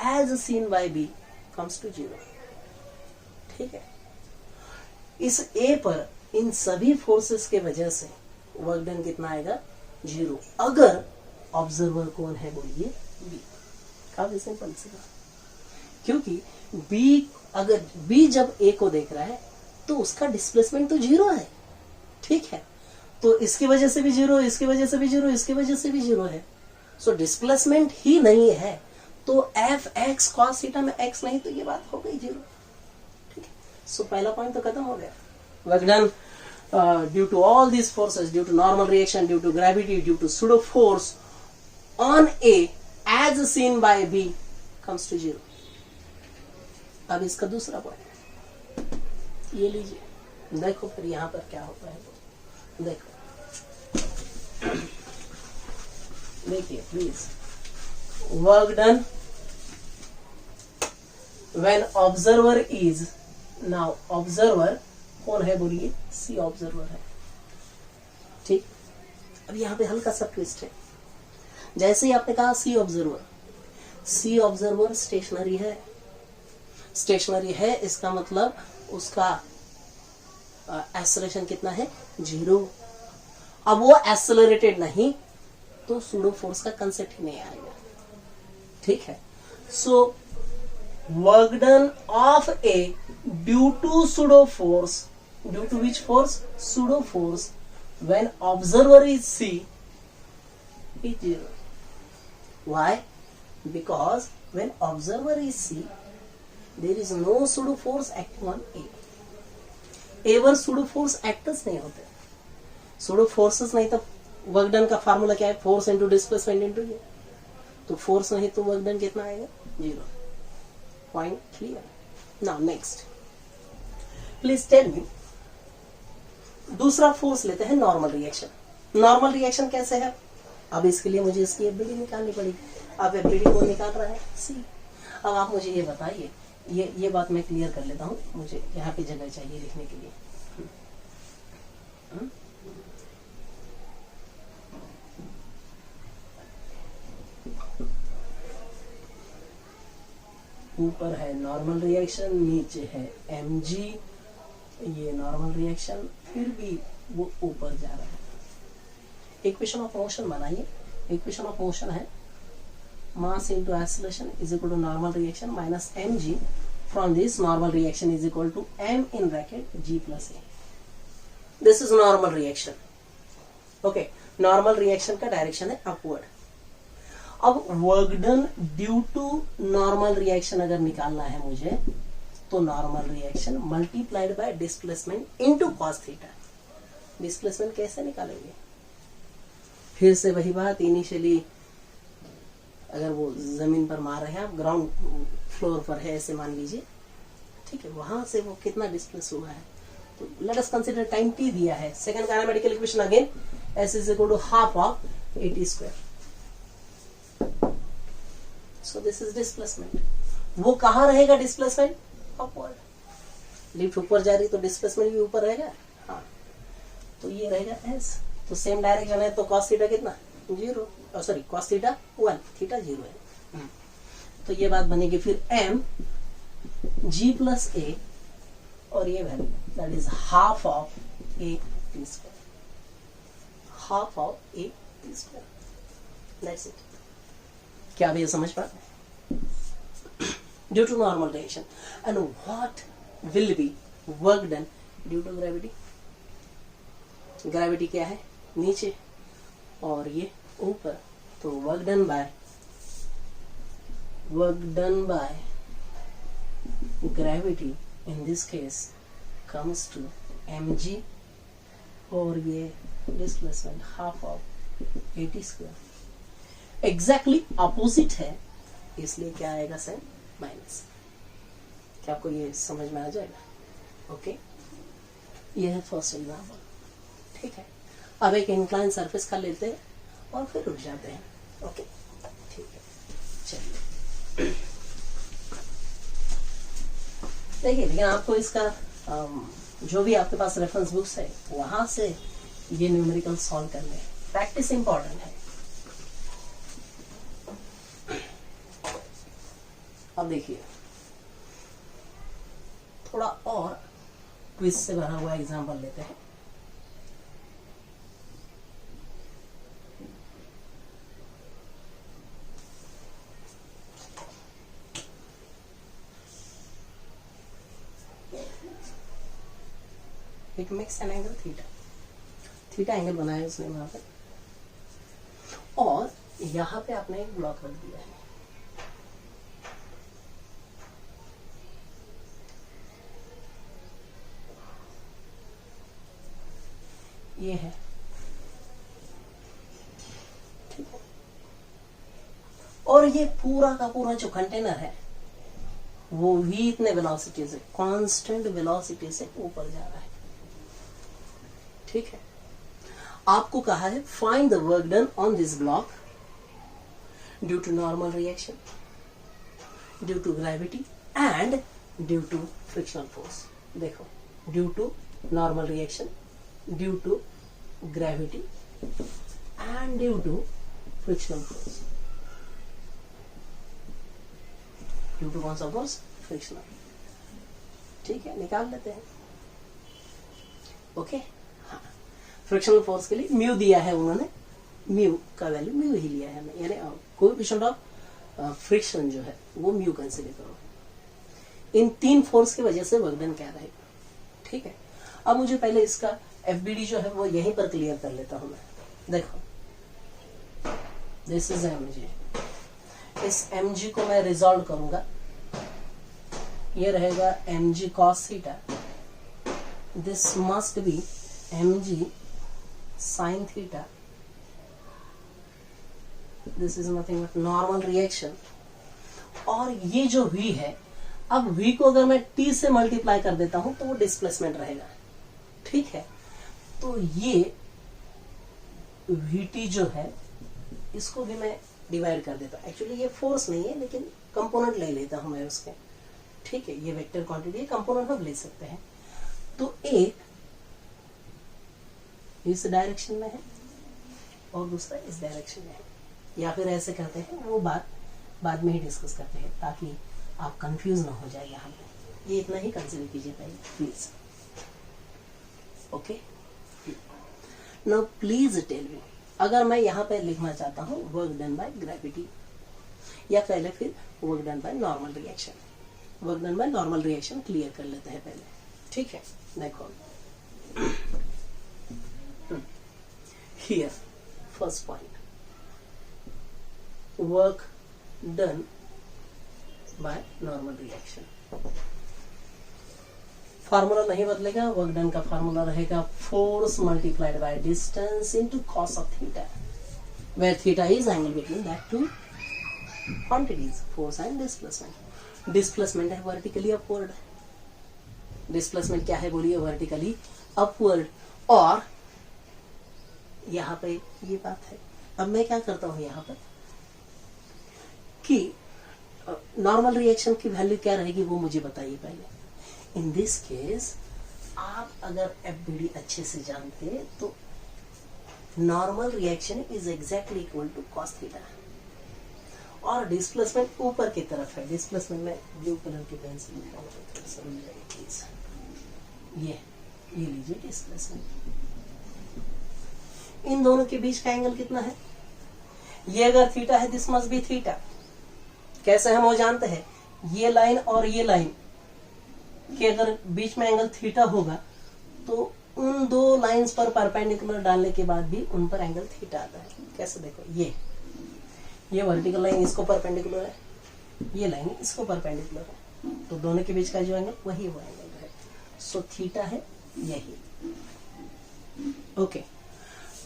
as seen by B comes to 0, ठीक है। इस ए पर इन सभी फोर्सेस के वजह से वर्क डन कितना आएगा? 0। अगर ऑब्जर्वर कौन है बोलिए? बी। काफी सिंपल सी बात, क्योंकि बी, अगर बी जब ए को देख रहा है तो उसका डिस्प्लेसमेंट तो 0 है, ठीक है? तो इसकी वजह से भी 0, इसकी वजह से भी 0, इसकी वजह से भी 0 है। सो डिस्प्लेसमेंट ही नहीं है, तो एफ एक्स कॉस थीटा में एक्स नहीं, तो ये बात हो गई 0, ठीक है? सो पहला पॉइंट तो खत्म हो गया। Work done due to all these forces, due to normal reaction, due to gravity, due to pseudo force on A as seen by B comes to 0। अब इसका दूसरा पॉइंट ये लीजिए, देखो फिर यहां पर क्या होता है। देखो, देखिए please, work done when observer is, now observer कौन है बोलिए? सी ऑब्जर्वर है, ठीक? अब यहां पे हल्का सा ट्विस्ट है। जैसे ही आपने कहा सी ऑब्जर्वर, सी ऑब्जर्वर स्टेशनरी है, स्टेशनरी है, इसका मतलब उसका एक्सेलरेशन कितना है? 0। अब वो एक्सेलरेटेड नहीं तो सूडो फोर्स का कंसेप्ट ही नहीं आएगा, ठीक है? So work done of a due to pseudo force, due to which force? Pseudo force, when observer is C is 0. Why? Because when observer is C, there is no pseudo force acting on A. A पर pseudo force actors नहीं होते, pseudo forces नहीं तो work done का formula क्या है? Force into displacement into ये, तो फोर्स नहीं तो वर्क डन कितना आएगा? 0। Point clear? Now next, please tell me, दूसरा फोर्स लेते हैं नॉर्मल रिएक्शन। नॉर्मल रिएक्शन कैसे है? अब इसके लिए मुझे इसकी एफबीडी निकालनी पड़ेगी। अब एफबीडी कौन निकाल रहा है? सी। अब आप मुझे ये बताइए, ये बात मैं क्लियर कर लेता हूँ, मुझे यहाँ पे जगह चाहिए लिखने के लिए। ऊपर है नॉर्मल रिएक्शन, नीचे है mg, ये नॉर्मल रिएक्शन, फिर भी वो ऊपर जा रहा है। इक्वेशन ऑफ मोशन बनाइए। इक्वेशन ऑफ मोशन है mass into acceleration is equal to normal reaction minus mg, from this normal reaction is equal to m in bracket g plus a। This is normal reaction, okay? Normal reaction का direction है upward. अब work done due to normal reaction अगर निकालना है मुझे, तो normal reaction multiplied by displacement into cos theta. Displacement कैसे निकालेंगे? फिर से वही बात, इनिशियली अगर वो जमीन पर मार रहे हैं, आप ग्राउंड फ्लोर पर है ऐसे मान लीजिए, ठीक है? वहां से वो कितना डिस्प्लेस हुआ है, तो let us consider time t दिया है। Second kinematical equation again, s is equal to half of at square. So this is displacement. वो कहां रहेगा डिस्प्लेसमेंट? अपवर्ड। लिफ्ट ऊपर जा रही तो डिस्प्लेसमेंट भी ऊपर रहेगा, हाँ, तो ये रहेगा s। तो सेम डायरेक्शन है, तो cos थीटा कितना? 0, सॉरी cos थीटा 1, थीटा 0 है। तो ये बात बनेगी फिर m g प्लस a, और ये value that is half of a t square, half of a t square. That's it. क्या आप ये समझ पा रहे? Due to normal reaction and what will be work done due to gravity. Gravity क्या है? नीचे, और ये ऊपर, तो work done by gravity in this case comes to mg, और ये displacement half of at square. Exactly opposite है, इसलिए क्या आएगा साइन? माइनस। क्या आपको ये समझ में आ जाएगा? ओके, ये है फर्स्ट एग्जाम्पल, ठीक है? अब एक इंक्लाइन सरफेस का लेते हैं और फिर रुक जाते हैं, ओके? ठीक है, चलिए देखिए। लेकिन आपको इसका जो भी आपके पास रेफरेंस बुक्स है वहां से ये न्यूमेरिकल सॉल्व करने हैं। प्रैक्टिस इंपॉर्टेंट है। अब देखिए, थोड़ा और क्विज से भरा हुआ एग्जाम्पल लेते हैं। It makes an angle theta, theta angle बनाया उसने वहां पे, और यहां पे आपने एक ब्लॉक रख दिया है। ये है, ठीक है, और ये पूरा का पूरा जो कंटेनर है वो v इतने वेलोसिटी से, कांस्टेंट वेलोसिटी से ऊपर जा रहा है, ठीक है। आपको कहा है find the work done on this block due to normal reaction, due to gravity and due to frictional force. देखो, due to normal reaction, due to gravity and due to frictional force. Due to कौन सा force? Frictional, ठीक है, निकाल लेते हैं। Okay, हाँ, frictional force के लिए म्यू दिया है उन्होंने, म्यू का वैल्यू म्यू ही लिया है, यानी कोएफिशिएंट ऑफ फ्रिक्शन जो है वो म्यू कंसीडर करो। इन तीन फोर्स की वजह से वर्क डन क्या रहेगा, ठीक है। अब मुझे पहले इसका एफबीडी जो है वो यहीं पर क्लियर कर लेता हूं मैं। देखो, दिस इज एमजी, इस mg को मैं रिजॉल्व करूंगा, ये रहेगा mg cos theta, this must be mg sin theta, this is nothing but normal reaction, और ये जो v है, अब v को अगर मैं t से मल्टीप्लाई कर देता हूं तो वो डिस्प्लेसमेंट रहेगा, ठीक है। तो ये vt जो है इसको भी मैं डिवाइड कर देता हूं। एक्चुअली ये फोर्स नहीं है लेकिन कंपोनेंट ले लेता हूं मैं उसके, ठीक है। ये वेक्टर क्वांटिटी कंपोनेंट हम ले सकते हैं। तो एक इस डायरेक्शन में है और दूसरा इस डायरेक्शन में है, या फिर ऐसे करते हैं, वो बात बाद में ही डिस्कस करते हैं ताकि आप कंफ्यूज ना हो जाए। यहाँ पे ये इतना ही कंसीडर कीजिए पहले please. Okay, now please tell me, अगर मैं यहाँ पे लिखना चाहता हूँ वर्क डन बाय ग्रेविटी, या पहले फिर work done by normal reaction, work done by normal reaction clear कर लेते हैं पहले, ठीक है। देखो, here first point, work done by normal reaction, formula नहीं बदलेगा, वर्क डन का फार्मूला रहेगा force multiplied by distance into cos of theta, where theta is angle between that two quantities, force and displacement. Displacement है vertically upward, displacement क्या है बोलिए? Vertically upward, और यहां पे ये बात है। अब मैं क्या करता हूं यहां पर कि नॉर्मल रिएक्शन की वैल्यू क्या रहेगी वो मुझे बताइए पहले। इन दिस केस आप अगर एफबीडी अच्छे से जानते तो normal reaction is exactly equal to cos theta, और डिस्प्लेसमेंट ऊपर की तरफ है। डिस्प्लेसमेंट में ब्लू कलर की पेंसिल समझ जाइए प्लीज, ये लीजिए डिस्प्लेसमेंट। इन दोनों के बीच का एंगल कितना है? ये अगर थीटा है, दिस मस्ट बी थीटा। कैसे हम वो जानते हैं? ये लाइन और ये लाइन कि अगर बीच में एंगल थीटा होगा तो उन दो लाइंस पर परपेंडिकुलर डालने के बाद भी उन पर एंगल थीटा आता है। कैसे? देखो, ये वर्टिकल लाइन इसको परपेंडिकुलर है, ये लाइन इसको परपेंडिकुलर है, तो दोनों के बीच का जो एंगल वही वो एंगल है। सो थीटा है यही। ओके,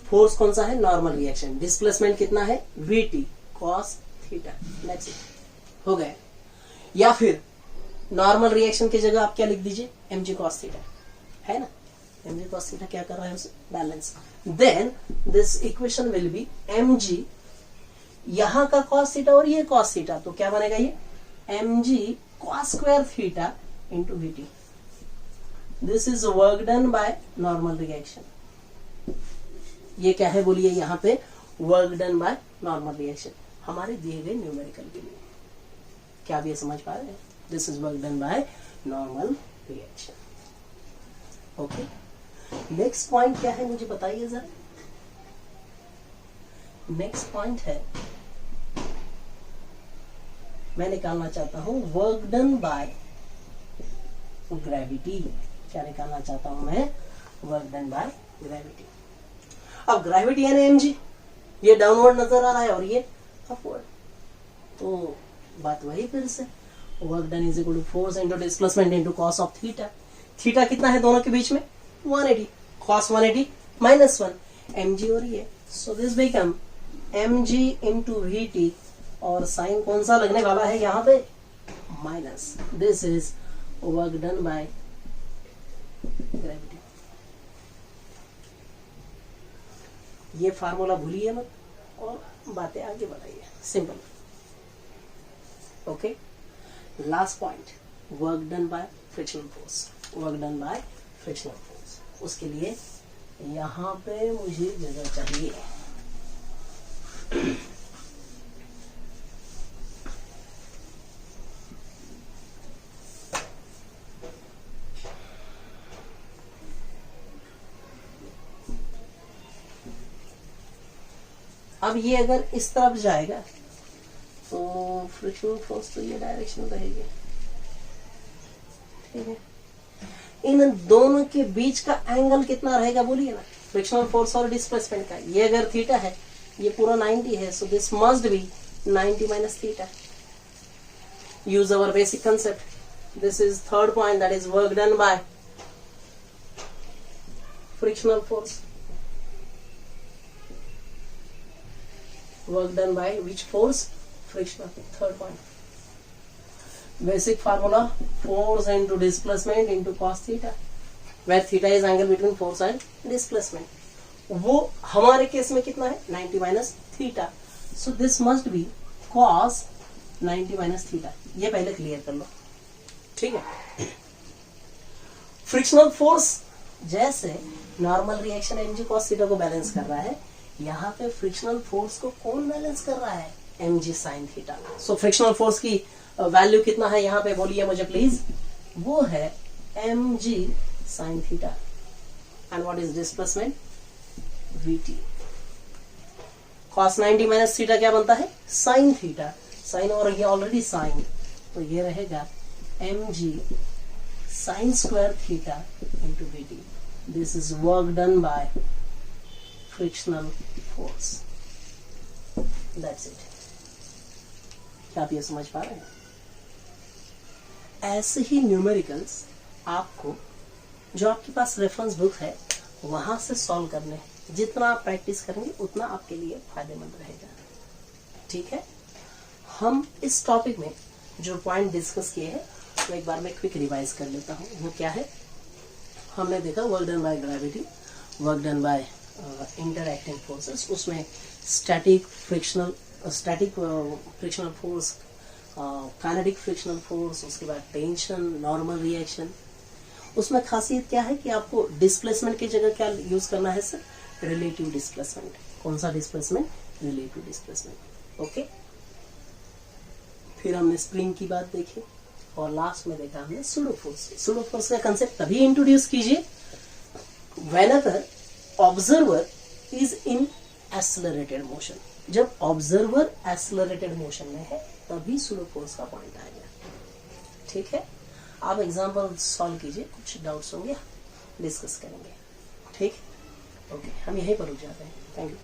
फोर्स कौन सा है? Normal reaction. डिस्प्लेसमेंट कितना है? vt cos theta. नेक्स्ट हो गया। या फिर नॉर्मल रिएक्शन की जगह आप क्या लिख दीजिए? mg cos थीटा, है ना? mg cos थीटा क्या कर रहा है? उसे balance. Then this equation will be mg, यहां का cos थीटा और ये cos थीटा, तो क्या बनेगा? ये mg cos square theta into vt। This is work done by normal reaction. ये क्या है बोलिए? यहाँ पे work done by normal reaction हमारे दिए गए न्यूमेरिकल के लिए। क्या आप ये समझ पा रहे हैं? This is work done by normal reaction. Next point क्या है मुझे बताइए जरा। नेक्स्ट पॉइंट है, मैं निकालना चाहता हूं वर्क डन बाय ग्रेविटी। क्या निकालना चाहता हूं मैं? Work done by gravity. अब ग्रेविटी यानी mg, ये डाउनवर्ड नजर आ रहा है और ये अपवर्ड, तो बात वही फिर से, work done is equal to force into displacement into cos of theta. Theta कितना है दोनों के बीच में? 180, कॉस 180 माइनस 1, mg और ये, so this become mg into vt, और साइन कौन सा लगने वाला है यहाँ पे? Minus. This is work done by gravity. ये फार्मूला भूलिए मत और बातें आगे बढ़ाइए, simple. Okay, last point, work done by frictional force. Work done by frictional force, उसके लिए यहां पे मुझे जगह चाहिए। अब ये अगर इस तरफ जाएगा तो फ्रिक्शनल फोर्स तो ये डायरेक्शन रहेगी, ठीक है। इन दोनों के बीच का एंगल कितना रहेगा बोलिए ना, फ्रिक्शनल फोर्स और डिस्प्लेसमेंट का। ये अगर थीटा है, ये पूरा 90 है, so this must be 90 minus theta. Use our basic concept. This is third point, that is work done by frictional force. Work done by which force? Frictional. Third point. Basic formula: force into displacement into cos theta, where theta is angle between force and displacement. वो हमारे case में कितना है? 90 minus theta. So this must be cos 90 minus theta. ये पहले clear कर लो, ठीक है। फ्रिक्शनल फोर्स जैसे normal reaction mg cos theta को बैलेंस कर रहा है, यहाँ पे फ्रिक्शनल फोर्स को कौन बैलेंस कर रहा है? mg sin theta. सो फ्रिक्शनल फोर्स की वैल्यू कितना है यहाँ पे बोलिए मुझे प्लीज? वो है mg sin theta. And what is displacement? vt। cos 90 minus theta क्या बनता है? sin theta. sin और ये ऑलरेडी sin, तो ये रहेगा mg sin square theta into vt। This is work done by frictional force. That's it. क्या आप ये समझ पा रहे हैं? ऐसे ही न्यूमेरिकल्स आपको जो आपके पास रेफरेंस बुक है वहां से सॉल्व करने हैं। जितना आप प्रैक्टिस करेंगे उतना आपके लिए फायदेमंद रहेगा, ठीक है। हम इस टॉपिक में जो पॉइंट डिस्कस किए हैं वो एक बार मैं क्विक रिवाइज कर लेता हूँ। वो क्या है? हमने देखा work done by gravity, work done by interacting forces, उसमें static frictional force, kinetic frictional force, उसके बाद टेंशन, नॉर्मल रिएक्शन। उसमें खासियत क्या है कि आपको डिस्प्लेसमेंट की जगह क्या यूज करना है सर? Relative displacement. कौन सा डिस्प्लेसमेंट? Relative displacement. ओके, फिर हमने स्प्रिंग की बात देखी और लास्ट में देखा हमने सूडो फोर्स। सूडो फोर्स का कंसेप्ट तभी इंट्रोड्यूस कीजिए whenever observer is in accelerated motion. जब ऑब्जर्वर एक्सेलरेटेड मोशन में है तभी सूडो फोर्स का पॉइंट आएगा, ठीक है। आप एग्जांपल सॉल्व कीजिए, कुछ डाउट्स होंगे डिस्कस करेंगे, ठीक। ओके, हम यहीं पर रुक जाते हैं। Thank you.